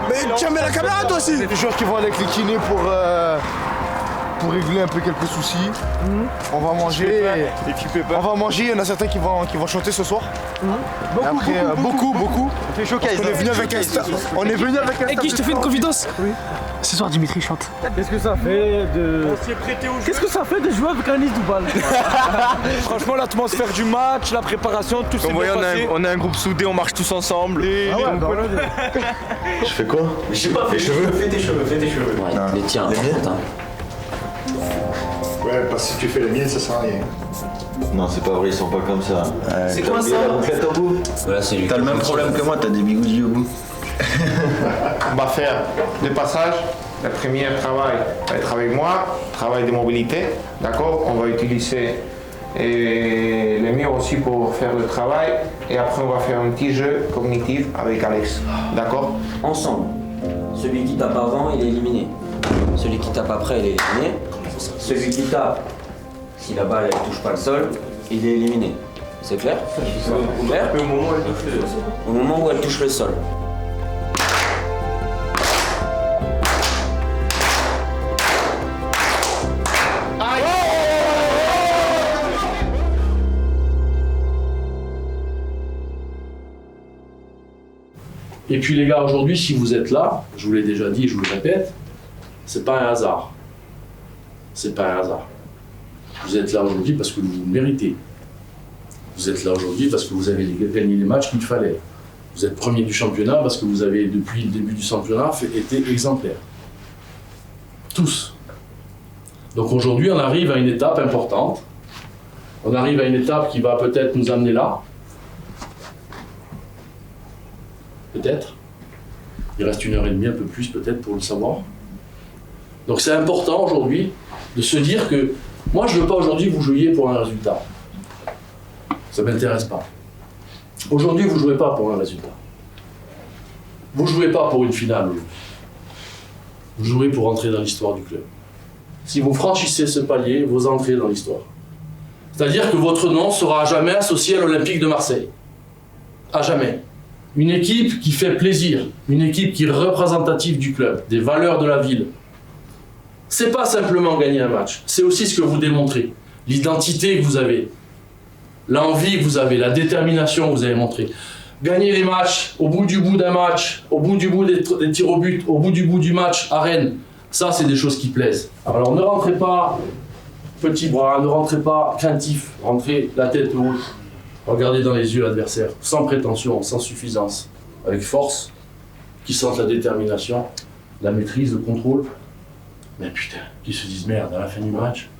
Mais tiens, mets la caméra toi aussi. Les joueurs qui vont aller avec les kinés pour régler un peu quelques soucis. On va manger. On va manger, il y en a certains qui vont chanter ce soir. Après, beaucoup. On est venu avec un staff. Et qui je te fais une confidence? Oui. Ce soir Dimitri chante. Qu'est-ce que ça fait de... Qu'est-ce que ça fait de jouer avec un nid Doubal? Franchement, l'atmosphère du match, la préparation, tout s'est bien passé. On est un groupe soudé, on marche tous ensemble. Je fais quoi? Je sais pas, fais tes cheveux. Fais tes cheveux. Ouais, les tiens, Quentin. Ouais, parce que si tu fais les miens, ça sert à rien. Non, c'est pas vrai, ils sont pas comme ça. C'est quoi ça? La bouclette au bout. Voilà, c'est lui. T'as le même problème que moi, t'as des bigoudis au bout. On va faire deux passages. Le premier travail va être avec moi, travail de mobilité, d'accord? On va utiliser les murs aussi pour faire le travail. Et après, on va faire un petit jeu cognitif avec Alex, d'accord? Ensemble. Celui qui tape avant, il est éliminé. Celui qui tape après, il est éliminé. Celui qui tape, si la balle ne touche pas le sol, il est éliminé. C'est clair? Clair? Au moment où elle touche le sol. Et puis les gars, aujourd'hui, si vous êtes là, je vous l'ai déjà dit et je vous le répète, c'est pas un hasard. C'est pas un hasard. Vous êtes là aujourd'hui parce que vous le méritez. Vous êtes là aujourd'hui parce que vous avez gagné les matchs qu'il fallait. Vous êtes premier du championnat parce que vous avez, depuis le début du championnat, été exemplaire. Tous. Donc aujourd'hui, on arrive à une étape importante. On arrive à une étape qui va peut-être nous amener là. Peut-être. Il reste 1h30, un peu plus peut-être pour le savoir. Donc c'est important aujourd'hui de se dire que moi je ne veux pas aujourd'hui que vous jouiez pour un résultat. Ça ne m'intéresse pas. Aujourd'hui vous ne jouez pas pour un résultat. Vous ne jouez pas pour une finale. Vous jouez pour entrer dans l'histoire du club. Si vous franchissez ce palier, vous entrez dans l'histoire. C'est-à-dire que votre nom sera à jamais associé à l'Olympique de Marseille. À jamais. Une équipe qui fait plaisir, une équipe qui est représentative du club, des valeurs de la ville. C'est pas simplement gagner un match, c'est aussi ce que vous démontrez, l'identité que vous avez, l'envie que vous avez, la détermination que vous avez montrée. Gagner les matchs, au bout d'un match, au bout des tirs au but, au bout du match à Rennes, ça c'est des choses qui plaisent. Alors ne rentrez pas petit bras, ne rentrez pas craintif, rentrez la tête haute. Regardez dans les yeux l'adversaire, sans prétention, sans suffisance, avec force, qui sentent la détermination, la maîtrise, le contrôle. Mais putain, qui se disent merde, à la fin du match,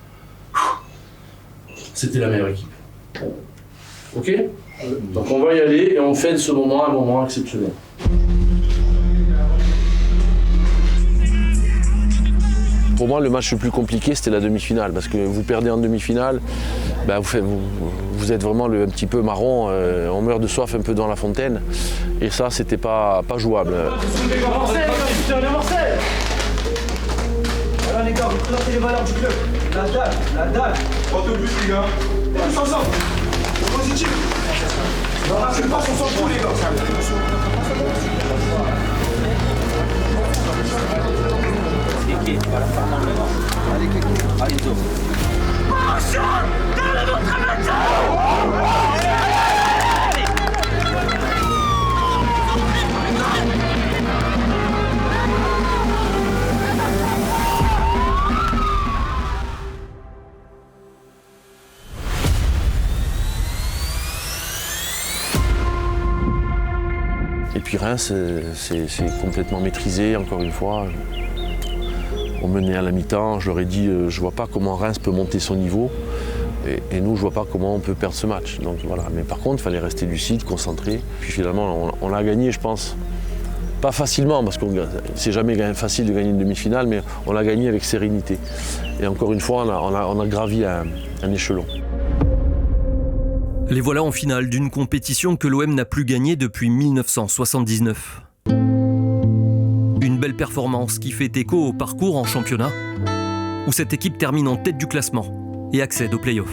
c'était la meilleure équipe. Ok? Donc on va y aller et on fait de ce moment un moment exceptionnel. Pour moi, le match le plus compliqué, c'était la demi-finale, parce que vous perdez en demi-finale, ben vous êtes vraiment un petit peu marron, on meurt de soif un peu dans la fontaine, et ça, c'était pas jouable. Marseille, voilà les gars, vous présentez les valeurs du club. La dalle. Rentrez au bus les gars. Tous ensemble. Positif. Non, c'est pas son sang les gars. Allez, go. Reims, c'est complètement maîtrisé, encore une fois. On menait à la mi-temps, je leur ai dit, je ne vois pas comment Reims peut monter son niveau. Et nous, je ne vois pas comment on peut perdre ce match. Donc, voilà. Mais par contre, il fallait rester lucide, concentré. Puis finalement, on l'a gagné, je pense. Pas facilement, parce que c'est jamais facile de gagner une demi-finale, mais on l'a gagné avec sérénité. Et encore une fois, on a gravi un échelon. Les voilà en finale d'une compétition que l'OM n'a plus gagnée depuis 1979. Une belle performance qui fait écho au parcours en championnat, où cette équipe termine en tête du classement et accède aux play-offs.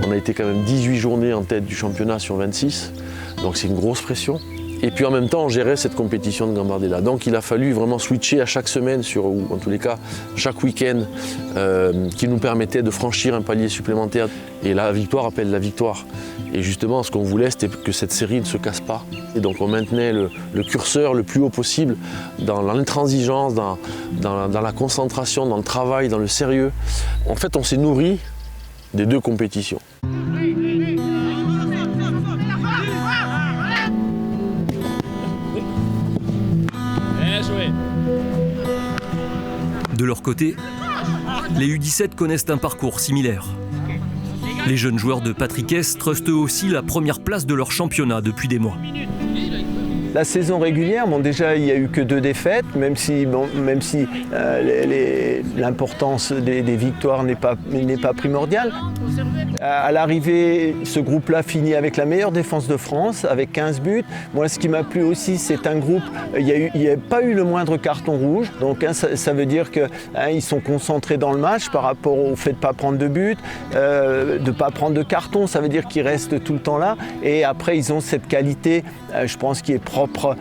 On a été quand même 18 journées en tête du championnat sur 26, donc c'est une grosse pression. Et puis en même temps, on gérait cette compétition de Gambardella. Donc il a fallu vraiment switcher à chaque semaine, ou en tous les cas, chaque week-end, qui nous permettait de franchir un palier supplémentaire. Et la victoire appelle la victoire. Et justement, ce qu'on voulait, c'était que cette série ne se casse pas. Et donc on maintenait le curseur le plus haut possible dans l'intransigeance, dans la concentration, dans le travail, dans le sérieux. En fait, on s'est nourri des deux compétitions. De leur côté, les U17 connaissent un parcours similaire. Les jeunes joueurs de Patrick Hess trustent eux aussi la première place de leur championnat depuis des mois. La saison régulière, déjà il n'y a eu que 2 défaites, même si l'importance des victoires n'est pas primordiale. À l'arrivée, ce groupe-là finit avec la meilleure défense de France, avec 15 buts. Moi, ce qui m'a plu aussi, c'est un groupe, il n'y a pas eu le moindre carton rouge. Donc ça veut dire qu'ils sont concentrés dans le match par rapport au fait de ne pas prendre de but, de ne pas prendre de carton. Ça veut dire qu'ils restent tout le temps là. Et après, ils ont cette qualité, je pense, qui est propre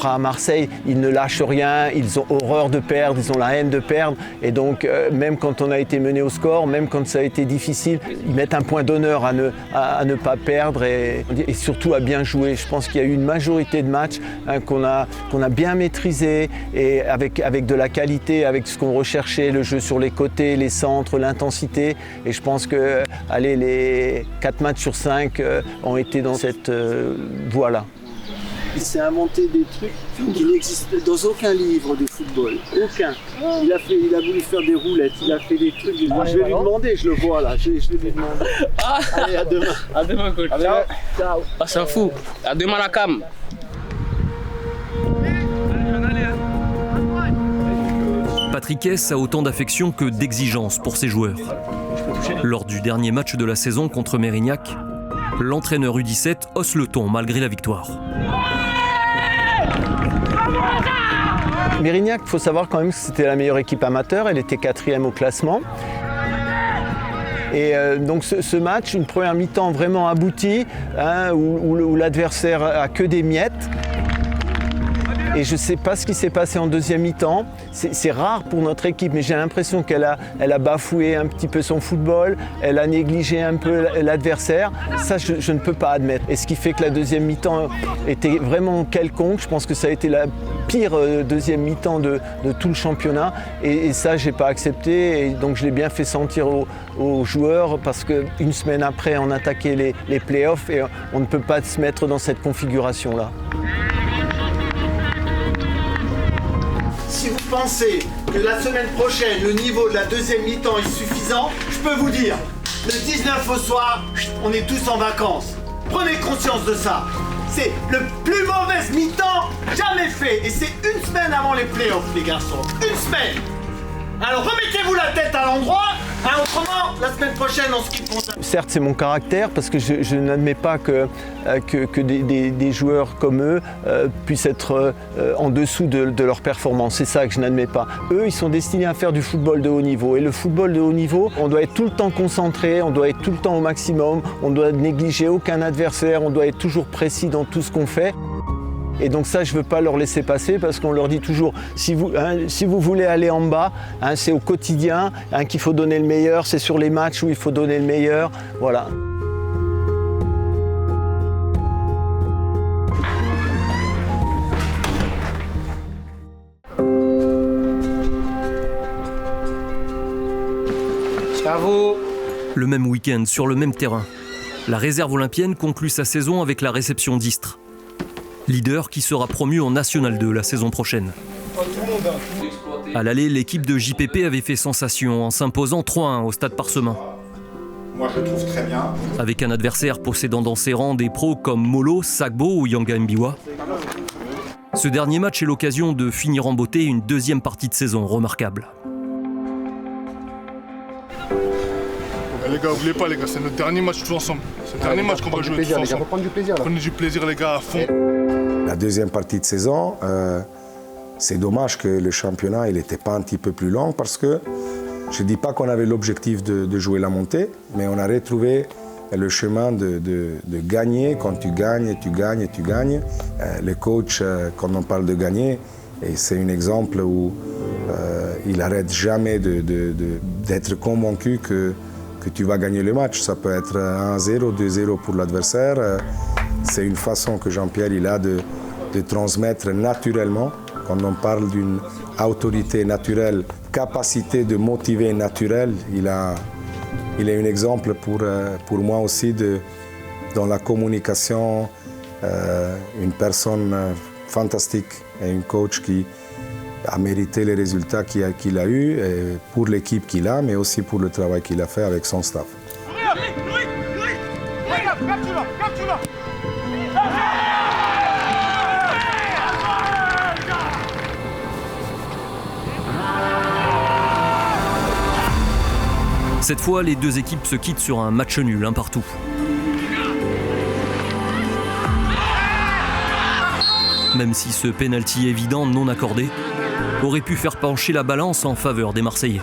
à Marseille. Ils ne lâchent rien, ils ont horreur de perdre, ils ont la haine de perdre. Et donc, même quand on a été mené au score, même quand ça a été difficile, ils mettent un point d'honneur à ne pas perdre et surtout à bien jouer. Je pense qu'il y a eu une majorité de matchs qu'on a bien maîtrisé et avec de la qualité, avec ce qu'on recherchait, le jeu sur les côtés, les centres, l'intensité. Et je pense que les 4 matchs sur 5 ont été dans cette voie-là. Il s'est inventé des trucs qui n'existent dans aucun livre de football. Aucun. Il a voulu faire des roulettes, il a fait des trucs. Je vais lui demander, je le vois là. Je vais lui demander. Allez, à demain. À demain, coach. Ciao. Ah, c'est fou. À demain, la cam. Patrick Hess a autant d'affection que d'exigence pour ses joueurs. Lors du dernier match de la saison contre Mérignac, l'entraîneur U17 hausse le ton malgré la victoire. Mérignac, il faut savoir quand même que c'était la meilleure équipe amateur, elle était 4e au classement. Et donc ce match, une première mi-temps vraiment aboutie, où l'adversaire a que des miettes. Et je ne sais pas ce qui s'est passé en deuxième mi-temps. C'est rare pour notre équipe, mais j'ai l'impression qu'elle a bafoué un petit peu son football, elle a négligé un peu l'adversaire. Ça, je ne peux pas admettre. Et ce qui fait que la deuxième mi-temps était vraiment quelconque. Je pense que ça a été la pire deuxième mi-temps de tout le championnat. Et ça, je n'ai pas accepté. Et donc, je l'ai bien fait sentir aux joueurs parce qu'une semaine après, on attaquait les playoffs et on ne peut pas se mettre dans cette configuration-là. Si vous pensez que la semaine prochaine, le niveau de la deuxième mi-temps est suffisant, je peux vous dire, le 19 au soir, on est tous en vacances. Prenez conscience de ça. C'est le plus mauvais mi-temps jamais fait. Et c'est une semaine avant les playoffs, les garçons. Une semaine. Alors remettez-vous la tête à l'endroit. Autrement, la semaine prochaine, on se quitte pour ça. Certes, c'est mon caractère parce que je n'admets pas que des joueurs comme eux puissent être en dessous de leur performance. C'est ça que je n'admets pas. Eux, ils sont destinés à faire du football de haut niveau. Et le football de haut niveau, on doit être tout le temps concentré, on doit être tout le temps au maximum, on doit négliger aucun adversaire, on doit être toujours précis dans tout ce qu'on fait. Et donc ça, je ne veux pas leur laisser passer parce qu'on leur dit toujours, si vous voulez aller en bas, c'est au quotidien qu'il faut donner le meilleur, c'est sur les matchs où il faut donner le meilleur, voilà. Bravo. Le même week-end, sur le même terrain, la réserve olympienne conclut sa saison avec la réception d'Istres. Leader qui sera promu en National 2 la saison prochaine. À l'aller, l'équipe de JPP avait fait sensation en s'imposant 3-1 au Stade Parsemin. Moi, je le trouve très bien. Avec un adversaire possédant dans ses rangs des pros comme Molo, Sagbo ou Yanga Mbiwa. Ce dernier match est l'occasion de finir en beauté une deuxième partie de saison remarquable. Les gars, n'oubliez pas les gars, c'est notre dernier match tous ensemble. C'est le dernier match qu'on va jouer tous ensemble. Prendre du plaisir, là. Prenez du plaisir les gars à fond. La deuxième partie de saison, c'est dommage que le championnat n'était pas un petit peu plus long parce que je ne dis pas qu'on avait l'objectif de jouer la montée, mais on a retrouvé le chemin de gagner. Quand tu gagnes et tu gagnes et tu gagnes, le coach, quand on parle de gagner, et c'est un exemple où il n'arrête jamais d'être convaincu que tu vas gagner le match. Ça peut être 1-0, 2-0 pour l'adversaire. C'est une façon que Jean-Pierre il a de transmettre naturellement. Quand on parle d'une autorité naturelle, capacité de motiver naturelle, il est un exemple pour moi aussi dans la communication, une personne fantastique et un coach qui a mérité les résultats qu'il a eus pour l'équipe qu'il a, mais aussi pour le travail qu'il a fait avec son staff. Cette fois, les deux équipes se quittent sur un match nul, un partout. Même si ce pénalty évident non accordé aurait pu faire pencher la balance en faveur des Marseillais.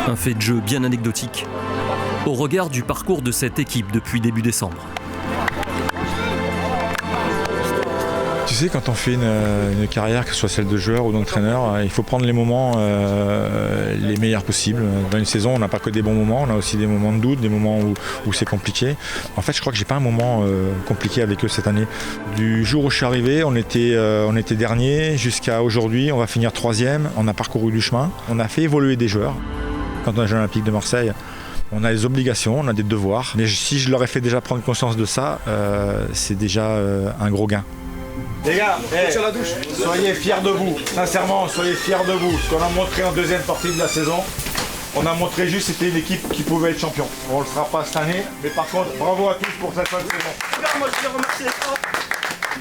Un fait de jeu bien anecdotique au regard du parcours de cette équipe depuis début décembre. Tu sais, quand on fait une carrière, que ce soit celle de joueur ou d'entraîneur, il faut prendre les moments les meilleurs possibles. Dans une saison, on n'a pas que des bons moments, on a aussi des moments de doute, des moments où c'est compliqué. En fait, je crois que j'ai pas un moment compliqué avec eux cette année. Du jour où je suis arrivé, on était dernier, jusqu'à aujourd'hui, on va finir 3e. On a parcouru du chemin, on a fait évoluer des joueurs. Quand on est à l'Olympique de Marseille, on a des obligations, on a des devoirs. Mais si je leur ai fait déjà prendre conscience de ça, c'est déjà un gros gain. Les gars, soyez fiers de vous, sincèrement, soyez fiers de vous. Ce qu'on a montré en deuxième partie de la saison, on a montré juste que c'était une équipe qui pouvait être champion. On ne le sera pas cette année, mais par contre, bravo à tous pour cette fin de saison. Moi, je veux remercier les frères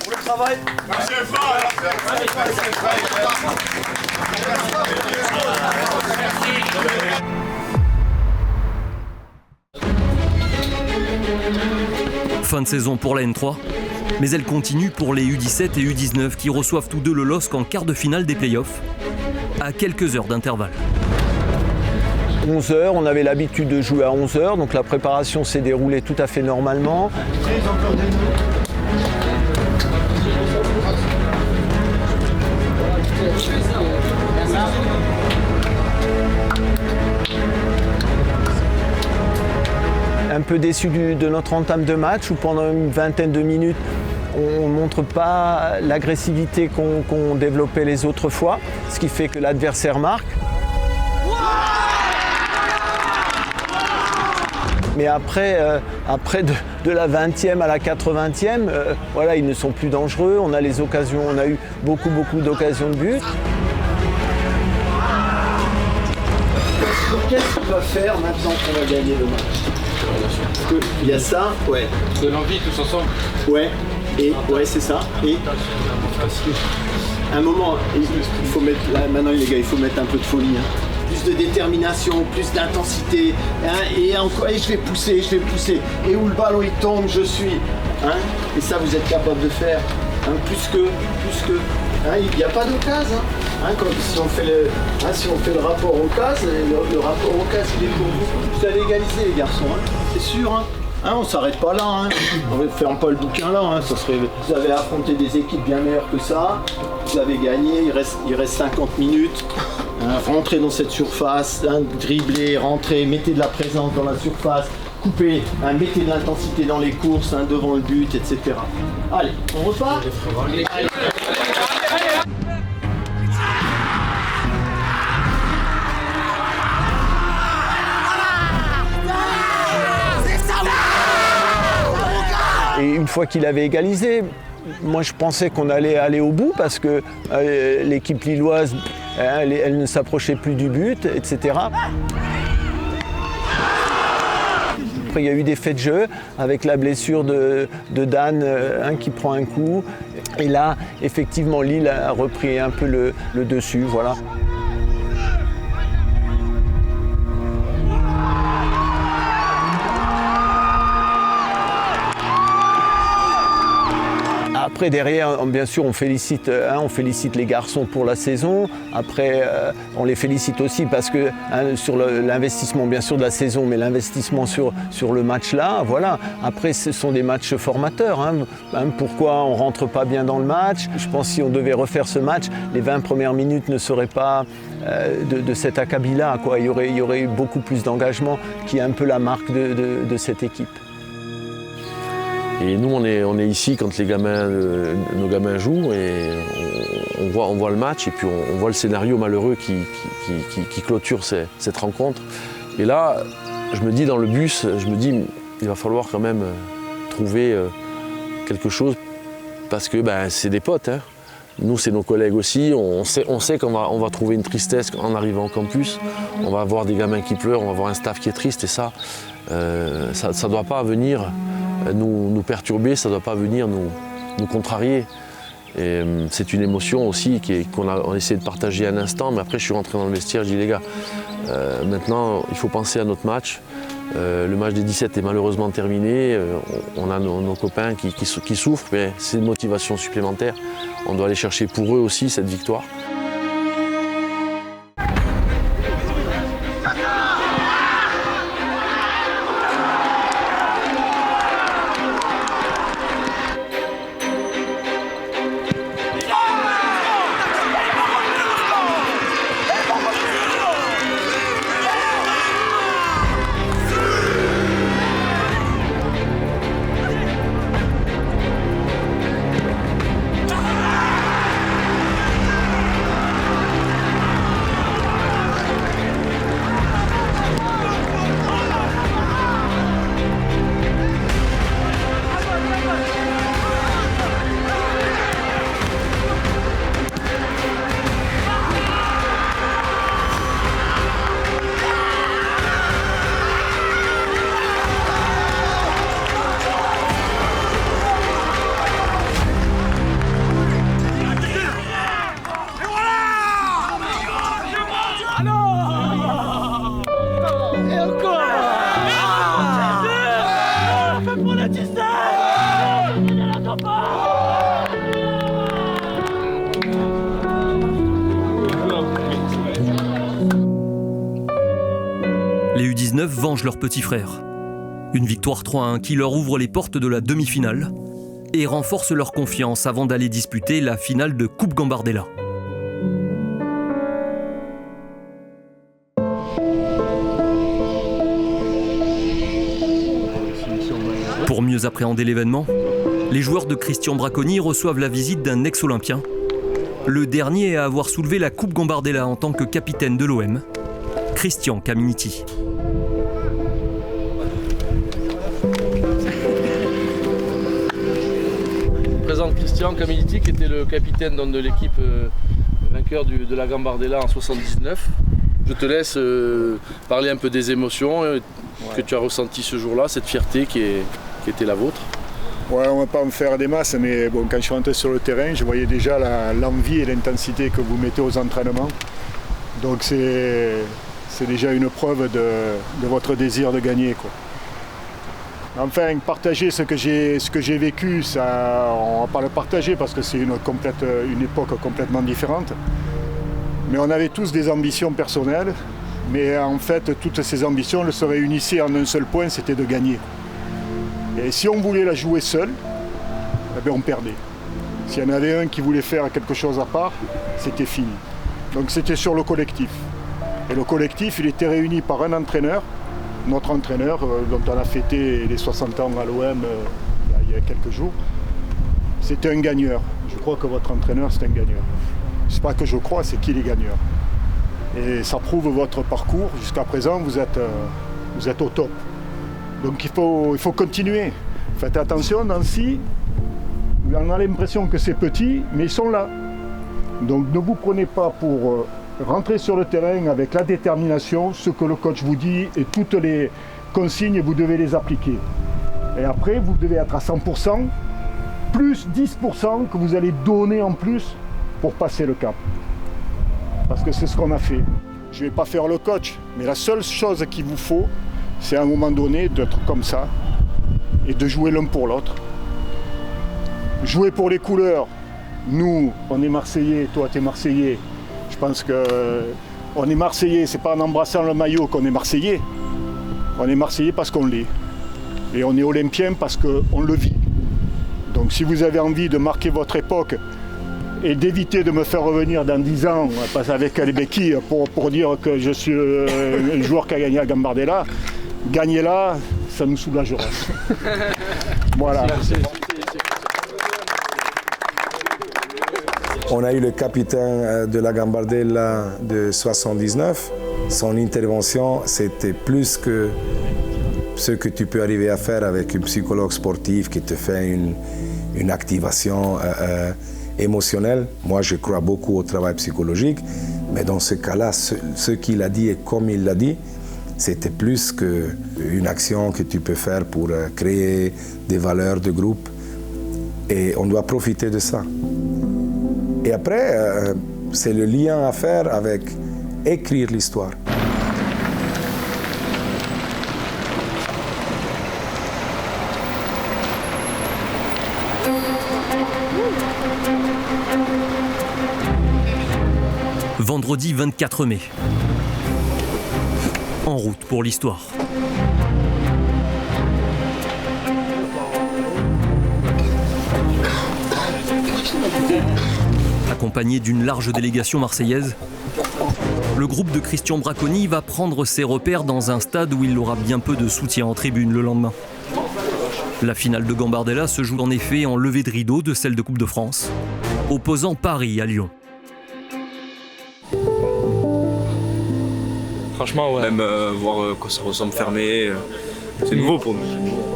pour le travail. Merci les frères. Fin de saison pour la N3, mais elle continue pour les U17 et U19 qui reçoivent tous deux le LOSC en quart de finale des playoffs, à quelques heures d'intervalle. 11h, on avait l'habitude de jouer à 11h, donc la préparation s'est déroulée tout à fait normalement. Un peu déçu de notre entame de match où pendant une vingtaine de minutes on ne montre pas l'agressivité qu'on développait les autres fois, ce qui fait que l'adversaire marque. Mais après de la 20e à la 80e, voilà, ils ne sont plus dangereux, on a les occasions, on a eu beaucoup d'occasions de but. Qu'est-ce qu'on va faire maintenant qu'on va gagner le match? Parce qu'il y a ça, ouais. De l'envie tous ensemble. Ouais, et ouais c'est ça. Et à un moment, il faut mettre, là maintenant les gars, il faut mettre un peu de folie. Hein. Plus de détermination, plus d'intensité. Hein, et encore, et je vais pousser. Et où le ballon il tombe, je suis. Hein, et ça vous êtes capable de faire. Hein, plus que. Hein, il n'y a pas d'occasion. Hein, si on fait le rapport au cases, le rapport au cases il est pour vous. Vous allez égaliser les garçons, hein, c'est sûr. Hein. Hein, on s'arrête pas là, hein. On ne ferme pas le bouquin là. Hein. Ça serait... Vous avez affronté des équipes bien meilleures que ça. Vous avez gagné, il reste 50 minutes. Hein, rentrez dans cette surface, hein, dribbler, rentrez, mettez de la présence dans la surface. Coupez, hein, mettez de l'intensité dans les courses, hein, devant le but, etc. Allez, on repart. Allez. Et une fois qu'il avait égalisé, moi je pensais qu'on allait aller au bout parce que l'équipe lilloise, elle ne s'approchait plus du but, etc. Après, il y a eu des faits de jeu avec la blessure de Dan qui prend un coup. Et là, effectivement, Lille a repris un peu le dessus. Voilà. Après, derrière, bien sûr, on félicite les garçons pour la saison. Après, on les félicite aussi parce que sur l'investissement, bien sûr, de la saison, mais l'investissement sur le match-là, voilà. Après, ce sont des matchs formateurs. Pourquoi on ne rentre pas bien dans le match? Je pense que si on devait refaire ce match, les 20 premières minutes ne seraient pas de cet acabit-là, quoi. Il y aurait eu beaucoup plus d'engagement, qui est un peu la marque de cette équipe. Et nous, on est ici quand nos gamins jouent et on voit le match et puis on voit le scénario malheureux qui clôture cette rencontre. Et là, je me dis dans le bus, il va falloir quand même trouver quelque chose parce que c'est des potes. Hein. Nous, c'est nos collègues aussi. On sait qu'on va trouver une tristesse en arrivant au campus. On va voir des gamins qui pleurent, on va voir un staff qui est triste et ça ne doit pas venir nous perturber, ça ne doit pas venir nous contrarier. Et c'est une émotion aussi qu'on a essayé de partager un instant, mais après je suis rentré dans le vestiaire, je dis les gars, maintenant il faut penser à notre match. Le match des 17 est malheureusement terminé, on a nos copains qui souffrent, mais c'est une motivation supplémentaire. On doit aller chercher pour eux aussi cette victoire. Les U19 vengent leur petit frère. Une victoire 3-1 qui leur ouvre les portes de la demi-finale et renforce leur confiance avant d'aller disputer la finale de Coupe Gambardella. Pour mieux appréhender l'événement, les joueurs de Christian Braconi reçoivent la visite d'un ex-olympien, le dernier à avoir soulevé la Coupe Gambardella en tant que capitaine de l'OM, Christian Caminiti. Je présente Christian Caminiti qui était le capitaine de l'équipe vainqueur de la Gambardella en 79. Je te laisse parler un peu des émotions que tu as ressenties ce jour-là, cette fierté qui était la vôtre. Ouais, on ne va pas me faire des masses, mais bon, quand je suis rentré sur le terrain, je voyais déjà l'envie et l'intensité que vous mettez aux entraînements. Donc c'est déjà une preuve de votre désir de gagner, quoi. Enfin, partager ce que j'ai vécu, ça, on ne va pas le partager parce que c'est une époque complètement différente. Mais on avait tous des ambitions personnelles, mais en fait, toutes ces ambitions se réunissaient en un seul point, c'était de gagner. Et si on voulait la jouer seul, eh bien on perdait. S'il y en avait un qui voulait faire quelque chose à part, c'était fini. Donc c'était sur le collectif. Et le collectif, il était réuni par un entraîneur, notre entraîneur, dont on a fêté les 60 ans à l'OM il y a quelques jours. C'était un gagneur. Je crois que votre entraîneur, c'est un gagneur. C'est pas que je crois, c'est qu'il est gagneur. Et ça prouve votre parcours. Jusqu'à présent, vous êtes au top. Donc il faut continuer. Faites attention, Nancy, on a l'impression que c'est petit, mais ils sont là. Donc ne vous prenez pas pour rentrer sur le terrain avec la détermination, ce que le coach vous dit et toutes les consignes, vous devez les appliquer. Et après, vous devez être à 100%, plus 10% que vous allez donner en plus pour passer le cap. Parce que c'est ce qu'on a fait. Je ne vais pas faire le coach, mais la seule chose qu'il vous faut, c'est à un moment donné d'être comme ça et de jouer l'un pour l'autre. Jouer pour les couleurs. Nous, on est Marseillais, toi tu es Marseillais. Je pense qu'on est Marseillais, c'est pas en embrassant le maillot qu'on est Marseillais. On est Marseillais parce qu'on l'est. Et on est Olympien parce qu'on le vit. Donc si vous avez envie de marquer votre époque et d'éviter de me faire revenir dans 10 ans avec les béquilles pour dire que je suis un joueur qui a gagné à Gambardella, gagnez-la, ça nous soulagera. Voilà. On a eu le capitaine de la Gambardella de 79. Son intervention, c'était plus que ce que tu peux arriver à faire avec un psychologue sportif qui te fait une activation émotionnelle. Moi, je crois beaucoup au travail psychologique, mais dans ce cas-là, ce qu'il a dit et comme il l'a dit, c'était plus qu'une action que tu peux faire pour créer des valeurs de groupe. Et on doit profiter de ça. Et après, c'est le lien à faire avec écrire l'histoire. Vendredi 24 mai. En route pour l'histoire. Accompagné d'une large délégation marseillaise, le groupe de Christian Braconi va prendre ses repères dans un stade où il aura bien peu de soutien en tribune le lendemain. La finale de Gambardella se joue en effet en levée de rideau de celle de Coupe de France, opposant Paris à Lyon. Franchement, ouais. Même voir quoi ça ressemble fermé, c'est nouveau pour nous.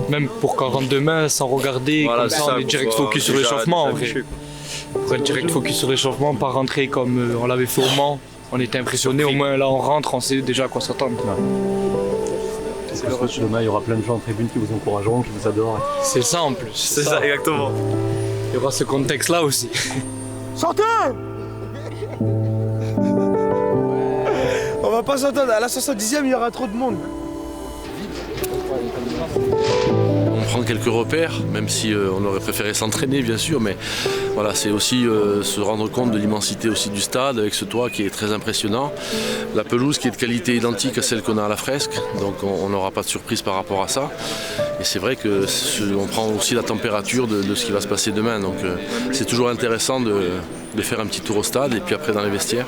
Même pour qu'on rentre demain sans regarder, voilà, comme ça, on est direct focus sur l'échauffement en vrai. Pour être direct focus sur l'échauffement, pas rentrer comme on l'avait fait au Mans. On était impressionnés, au moins là on rentre, on sait déjà à quoi s'attendre. C'est le coach demain, il y aura plein de gens en tribune qui vous encourageront, qui vous adorent. C'est ça en plus. C'est ça, exactement. Il y aura ce contexte-là aussi. Sortez! On va pas s'entendre, à la 70e il y aura trop de monde. On prend quelques repères, même si on aurait préféré s'entraîner bien sûr, mais voilà, c'est aussi se rendre compte de l'immensité aussi du stade avec ce toit qui est très impressionnant. La pelouse qui est de qualité identique à celle qu'on a à la Fresque, donc on n'aura pas de surprise par rapport à ça. Et c'est vrai qu'on prend aussi la température de ce qui va se passer demain, donc c'est toujours intéressant de faire un petit tour au stade et puis après dans les vestiaires.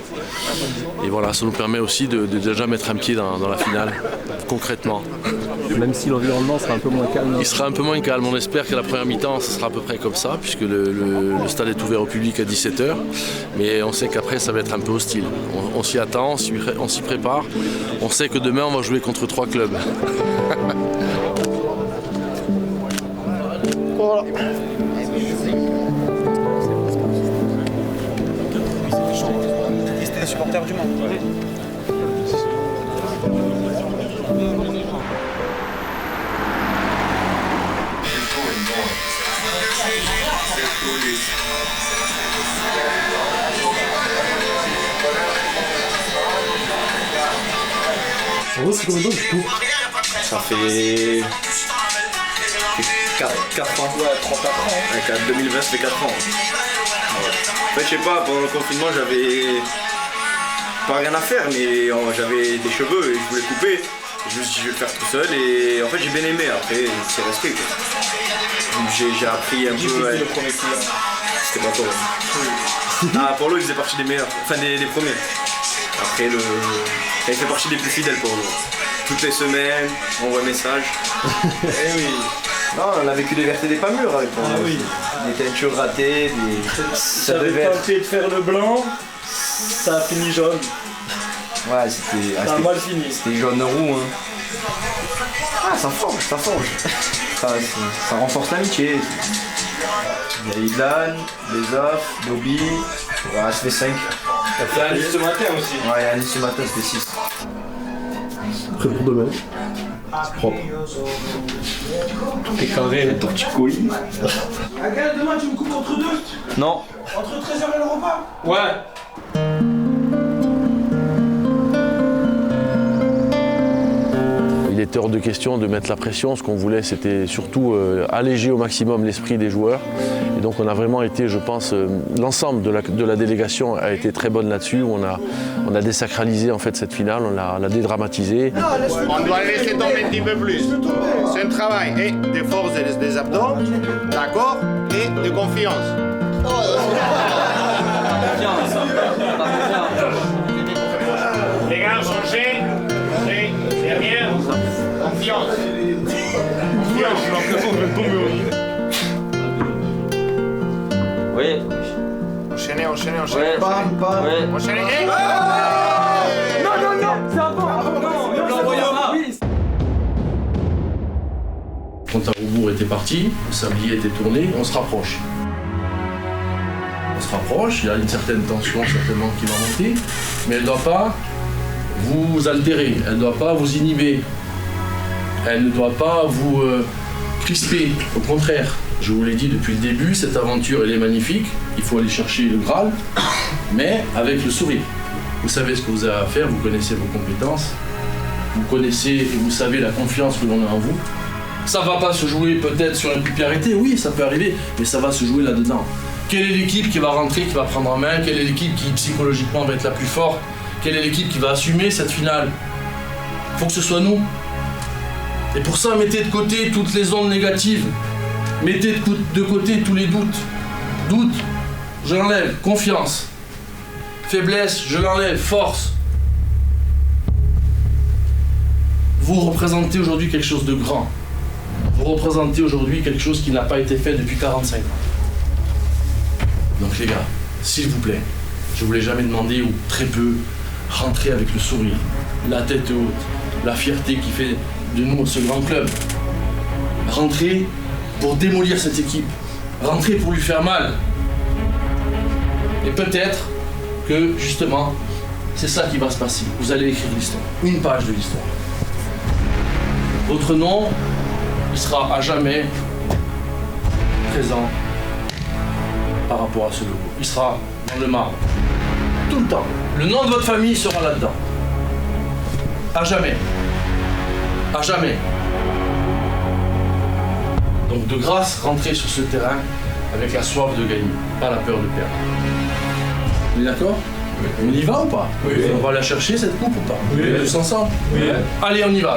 Et voilà, ça nous permet aussi de déjà mettre un pied dans la finale, concrètement. Même si l'environnement sera un peu moins calme. Il sera un peu moins calme, on espère que la première mi-temps ce sera à peu près comme ça, puisque le stade est ouvert au public à 17h, mais on sait qu'après ça va être un peu hostile. On s'y attend, on s'y prépare, on sait que demain on va jouer contre 3 clubs. Voilà. C'était les supporters du Mans. C'est combien de temps du coup? Ça fait 4 ans. Ouais, 34 ans. 2020, ça fait 4 ans. En fait, je sais pas, pendant le confinement, j'avais pas rien à faire, mais j'avais des cheveux et je voulais couper. Je me suis dit, je vais le faire tout seul et en fait, j'ai bien aimé. Après, c'est resté quoi. J'ai appris un peu. Ouais. Le premier client. C'était pas Polo. Ah, Polo, il faisait partie des meilleurs, enfin des premiers. Après, il fait partie des plus fidèles pour nous. Toutes les semaines, on envoie un message. Eh oui. Non, on a vécu des vertes et des pas mûres avec toi. Ah oui. Des teintures ratées, Ça devait tenté de faire le blanc, ça a fini jaune. Ouais, c'était. Ça a mal fini. C'était jaune roux. Hein. Ah, ça forge. ça renforce l'amitié. Il y a Idlan, Bezoff, Bobby, voilà, ça fait 5. T'as fait un liste ce matin aussi. Ouais, un liste ce matin, ça fait 6. Prêt pour demain. C'est propre. T'es carré, ton petit colis. Regarde, demain tu me coupes entre deux. Non. Entre 13h et le repas. Ouais. Il était hors de question de mettre la pression. Ce qu'on voulait, c'était surtout alléger au maximum l'esprit des joueurs. Et donc on a vraiment été, je pense, l'ensemble de la délégation a été très bonne là-dessus. On a désacralisé en fait cette finale, on l'a dédramatisée. On doit laisser tomber un petit peu plus. C'est un travail et de force des abdos, d'accord, et de confiance. Les gars, changez. C'est rien. Confiance. Oui. Enchaînez. Ouais. Bam, bam. Ouais. Enchaînez. Non, c'est un bon. Quand un rebours était parti, le sablier était tourné, on se rapproche. On se rapproche, il y a une certaine tension certainement qui va monter, mais elle ne doit pas vous altérer, elle ne doit pas vous inhiber, elle ne doit pas vous crisper, au contraire. Je vous l'ai dit depuis le début, cette aventure elle est magnifique, il faut aller chercher le Graal, mais avec le sourire. Vous savez ce que vous avez à faire, vous connaissez vos compétences, vous connaissez et vous savez la confiance que l'on a en vous. Ça va pas se jouer peut-être sur un coup de pied arrêté, oui ça peut arriver, mais ça va se jouer là-dedans. Quelle est l'équipe qui va rentrer, qui va prendre en main? Quelle est l'équipe qui psychologiquement va être la plus forte? Quelle est l'équipe qui va assumer cette finale? Faut que ce soit nous. Et pour ça, mettez de côté toutes les ondes négatives. Mettez de côté tous les doutes. Doute, je l'enlève. Confiance. Faiblesse, je l'enlève. Force. Vous représentez aujourd'hui quelque chose de grand. Vous représentez aujourd'hui quelque chose qui n'a pas été fait depuis 45 ans. Donc les gars, s'il vous plaît, je vous l'ai jamais demandé ou très peu, rentrez avec le sourire, la tête haute, la fierté qui fait de nous ce grand club. Rentrez pour démolir cette équipe, rentrez pour lui faire mal. Et peut-être que justement, c'est ça qui va se passer. Vous allez écrire l'histoire, une page de l'histoire. Votre nom, il sera à jamais présent par rapport à ce logo. Il sera dans le marbre. Tout le temps. Le nom de votre famille sera là-dedans. À jamais. À jamais. Donc de grâce, rentrez sur ce terrain avec la soif de gagner, pas la peur de perdre. On est d'accord? On y va ou pas? Oui. On va la chercher cette coupe ou pas? Oui. Tous ensemble? Oui. Allez, on y va.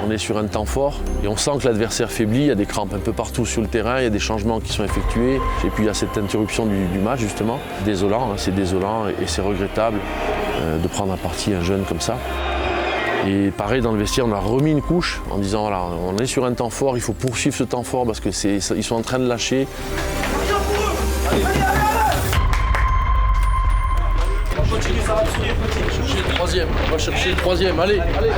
On est sur un temps fort et on sent que l'adversaire faiblit, il y a des crampes un peu partout sur le terrain, il y a des changements qui sont effectués et puis il y a cette interruption du match justement. Désolant, hein, c'est désolant et c'est regrettable de prendre à partie un jeune comme ça. Et pareil dans le vestiaire, on a remis une couche en disant voilà, on est sur un temps fort, il faut poursuivre ce temps fort parce qu'ils sont en train de lâcher. continue, ça va sourire, continue. Chercher le troisième, on va chercher le troisième, allez, allez.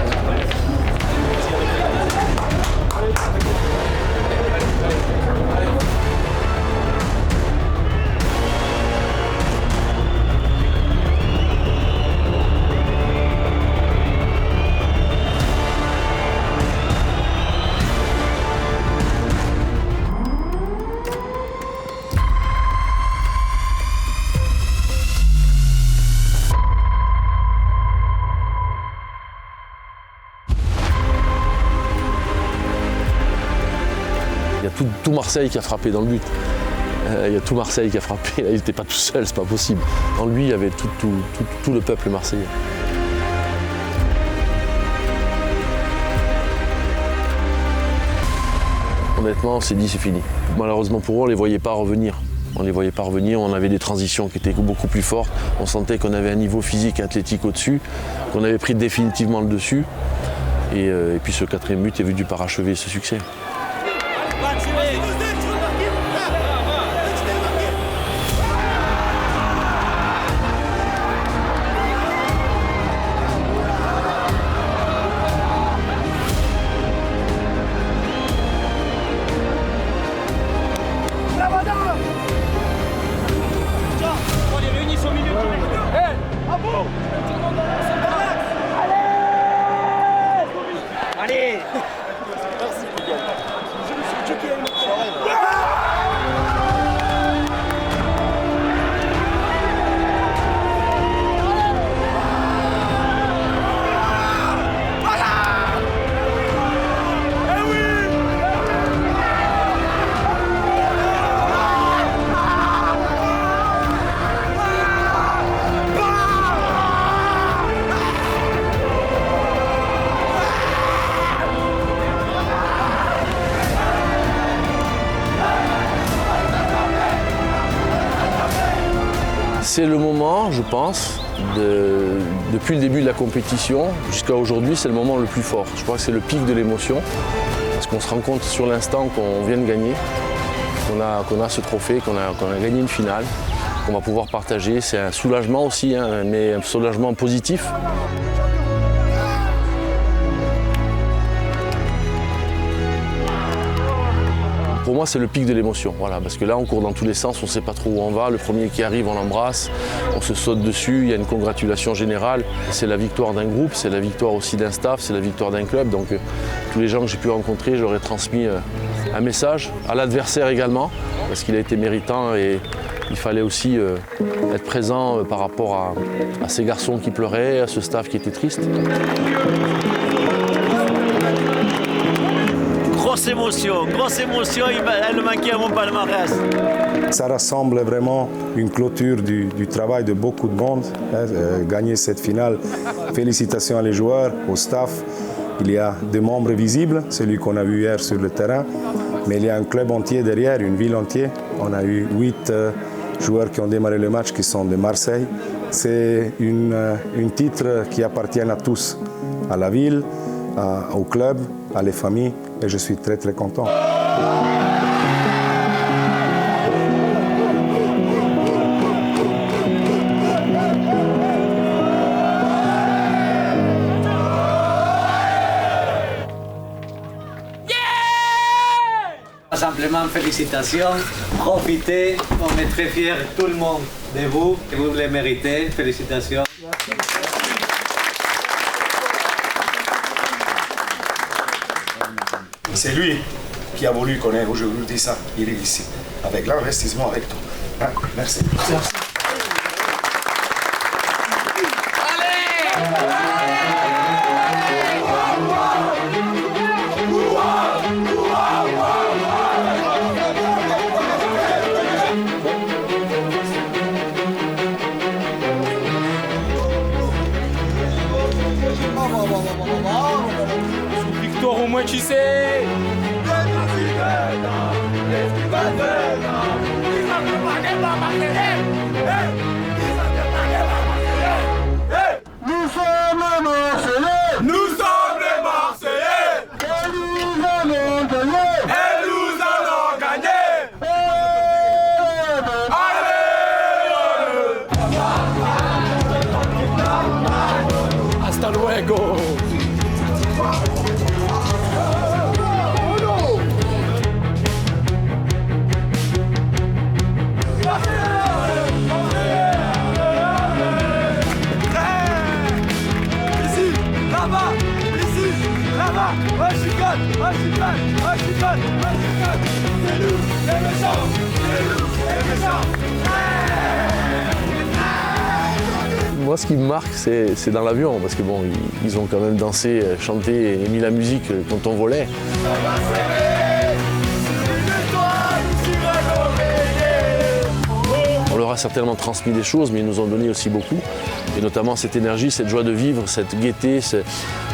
Il y a tout Marseille qui a frappé dans le but. Il y a tout Marseille qui a frappé. Il n'était pas tout seul, c'est pas possible. En lui, il y avait tout le peuple marseillais. Honnêtement, on s'est dit c'est fini. Malheureusement pour eux, on ne les voyait pas revenir. On les voyait pas revenir, on avait des transitions qui étaient beaucoup plus fortes. On sentait qu'on avait un niveau physique et athlétique au-dessus, qu'on avait pris définitivement le dessus. Et puis ce quatrième but est venu parachever ce succès. C'est le moment, je pense, depuis le début de la compétition jusqu'à aujourd'hui, c'est le moment le plus fort. Je crois que c'est le pic de l'émotion, parce qu'on se rend compte sur l'instant qu'on vient de gagner, qu'on a ce trophée, qu'on a gagné une finale, qu'on va pouvoir partager. C'est un soulagement aussi, hein, mais un soulagement positif. Pour moi, c'est le pic de l'émotion, voilà, parce que là, on court dans tous les sens, on ne sait pas trop où on va. Le premier qui arrive, on l'embrasse, on se saute dessus, il y a une congratulation générale. C'est la victoire d'un groupe, c'est la victoire aussi d'un staff, c'est la victoire d'un club. Donc, tous les gens que j'ai pu rencontrer, je leur ai transmis un message, à l'adversaire également, parce qu'il a été méritant et il fallait aussi être présent par rapport à ces garçons qui pleuraient, à ce staff qui était triste. Grosse émotion, elle manquait à mon palmarès. Ça rassemble vraiment une clôture du travail de beaucoup de monde. Gagner cette finale, félicitations à les joueurs, au staff. Il y a des membres visibles, celui qu'on a vu hier sur le terrain, mais il y a un club entier derrière, une ville entière. On a eu 8 joueurs qui ont démarré le match qui sont de Marseille. C'est un titre qui appartient à tous, à la ville, au club, à les familles, et je suis très très content. Simplement félicitations, profitez, on est très fiers tout le monde de vous, et vous les méritez, félicitations. C'est lui qui a voulu qu'on ait aujourd'hui ça. Il est ici, avec l'investissement, avec tout. Hein? Merci. Merci. Victoire au moins tu sais. Nous sommes les Marseillais. Nous sommes les Marseillais. Et nous allons gagner. Et nous allons gagner. Allez, Moi, ce qui me marque, c'est dans l'avion, parce que bon, ils ont quand même dansé, chanté et mis la musique quand on volait. On leur a certainement transmis des choses, mais ils nous ont donné aussi beaucoup. Et notamment cette énergie, cette joie de vivre, cette gaieté,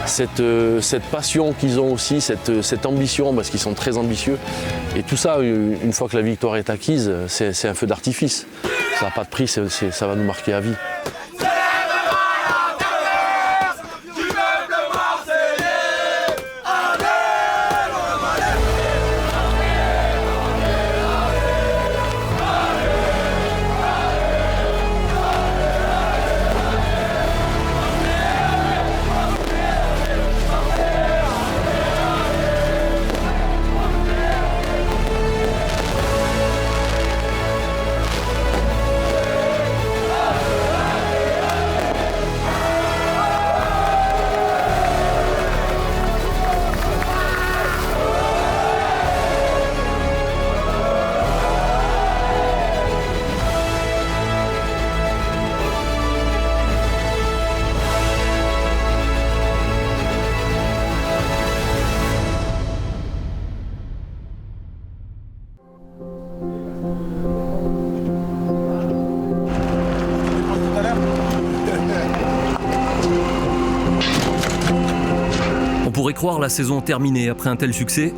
cette passion qu'ils ont aussi, cette ambition, parce qu'ils sont très ambitieux. Et tout ça, une fois que la victoire est acquise, c'est un feu d'artifice. Ça n'a pas de prix, ça va nous marquer à vie. On pourrait croire la saison terminée après un tel succès,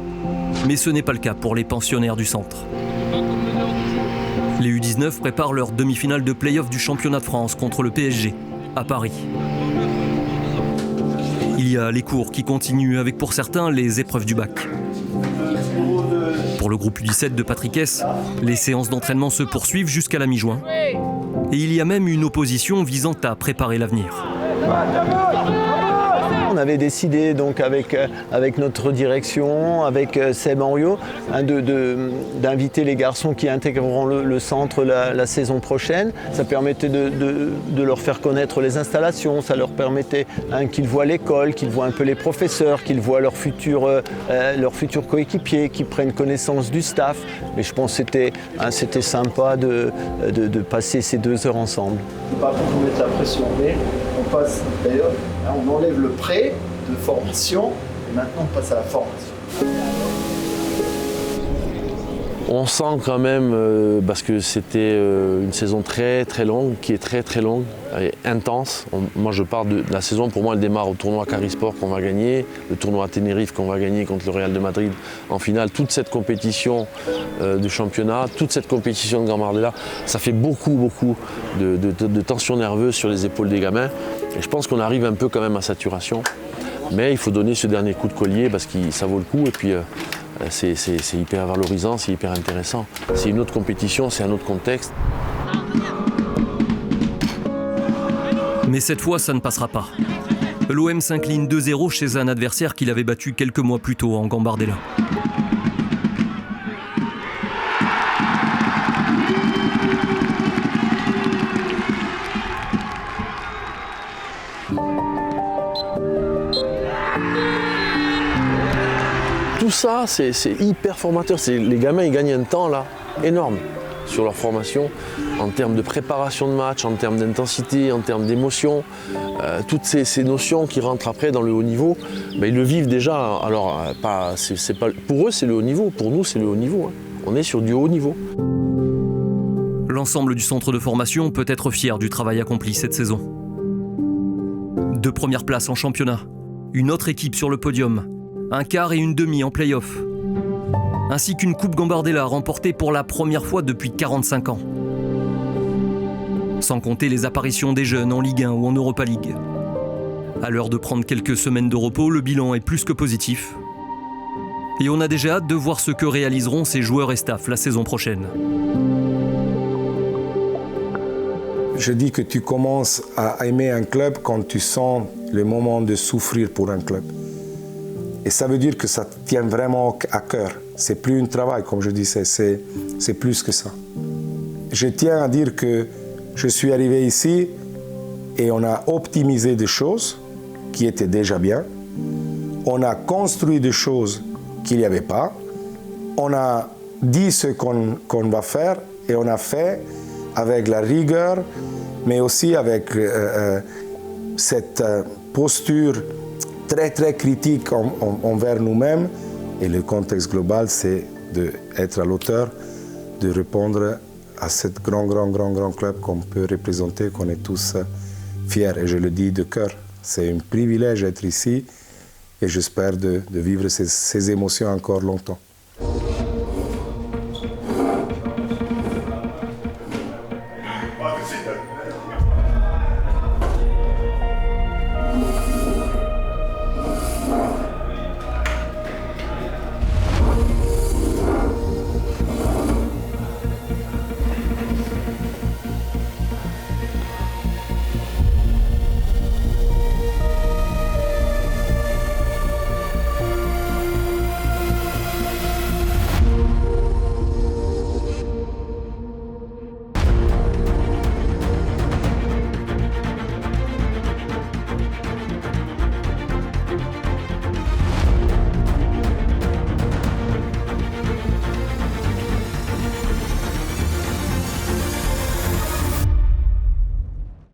mais ce n'est pas le cas pour les pensionnaires du centre. Les U19 préparent leur demi-finale de play-off du championnat de France contre le PSG, à Paris. Il y a les cours qui continuent avec pour certains les épreuves du bac. Pour le groupe U17 de Patrick Hess, les séances d'entraînement se poursuivent jusqu'à la mi-juin. Et il y a même une opposition visant à préparer l'avenir. On avait décidé donc avec notre direction, avec Seb Henriot, d'inviter les garçons qui intégreront le centre la saison prochaine. Ça permettait de leur faire connaître les installations, ça leur permettait qu'ils voient l'école, qu'ils voient un peu les professeurs, qu'ils voient leurs futurs coéquipiers, qu'ils prennent connaissance du staff. Mais je pense que c'était sympa de passer ces 2 heures ensemble. Pas pour vous mettre la pression, mais on passe d'ailleurs, on enlève le pré de formation et maintenant on passe à la formation. On sent quand même, parce que c'était une saison très très longue, qui est très très longue et intense. Moi je pars de la saison, pour moi elle démarre au tournoi Carisport qu'on va gagner, le tournoi à Tenerife qu'on va gagner contre le Real de Madrid en finale. Toute cette compétition de championnat, toute cette compétition de Gambardella, ça fait beaucoup de tension nerveuse sur les épaules des gamins. Et je pense qu'on arrive un peu quand même à saturation. Mais il faut donner ce dernier coup de collier parce que ça vaut le coup. Et puis c'est hyper valorisant, c'est hyper intéressant. C'est une autre compétition, c'est un autre contexte. Mais cette fois, ça ne passera pas. L'OM s'incline 2-0 chez un adversaire qu'il avait battu quelques mois plus tôt en Gambardella. Tout ça, c'est hyper formateur. Les gamins, ils gagnent un temps là énorme sur leur formation, en termes de préparation de match, en termes d'intensité, en termes d'émotion. Toutes ces notions qui rentrent après dans le haut niveau, ils le vivent déjà. Alors, pour eux, c'est le haut niveau. Pour nous, c'est le haut niveau. On est sur du haut niveau. L'ensemble du centre de formation peut être fier du travail accompli cette saison. 2 premières places en championnat, une autre équipe sur le podium, un quart et une demi en play-off, ainsi qu'une Coupe Gambardella remportée pour la première fois depuis 45 ans. Sans compter les apparitions des jeunes en Ligue 1 ou en Europa League. À l'heure de prendre quelques semaines de repos, le bilan est plus que positif. Et on a déjà hâte de voir ce que réaliseront ces joueurs et staff la saison prochaine. Je dis que tu commences à aimer un club quand tu sens le moment de souffrir pour un club. Et ça veut dire que ça te tient vraiment à cœur. C'est plus un travail, comme je disais, c'est plus que ça. Je tiens à dire que je suis arrivé ici et on a optimisé des choses qui étaient déjà bien. On a construit des choses qu'il n'y avait pas. On a dit ce qu'on va faire et on a fait avec la rigueur, mais aussi avec cette posture très très critique envers nous-mêmes. Et le contexte global, c'est d'être à l'auteur, de répondre à ce grand club qu'on peut représenter, qu'on est tous fiers. Et je le dis de cœur, c'est un privilège d'être ici et j'espère de vivre ces émotions encore longtemps.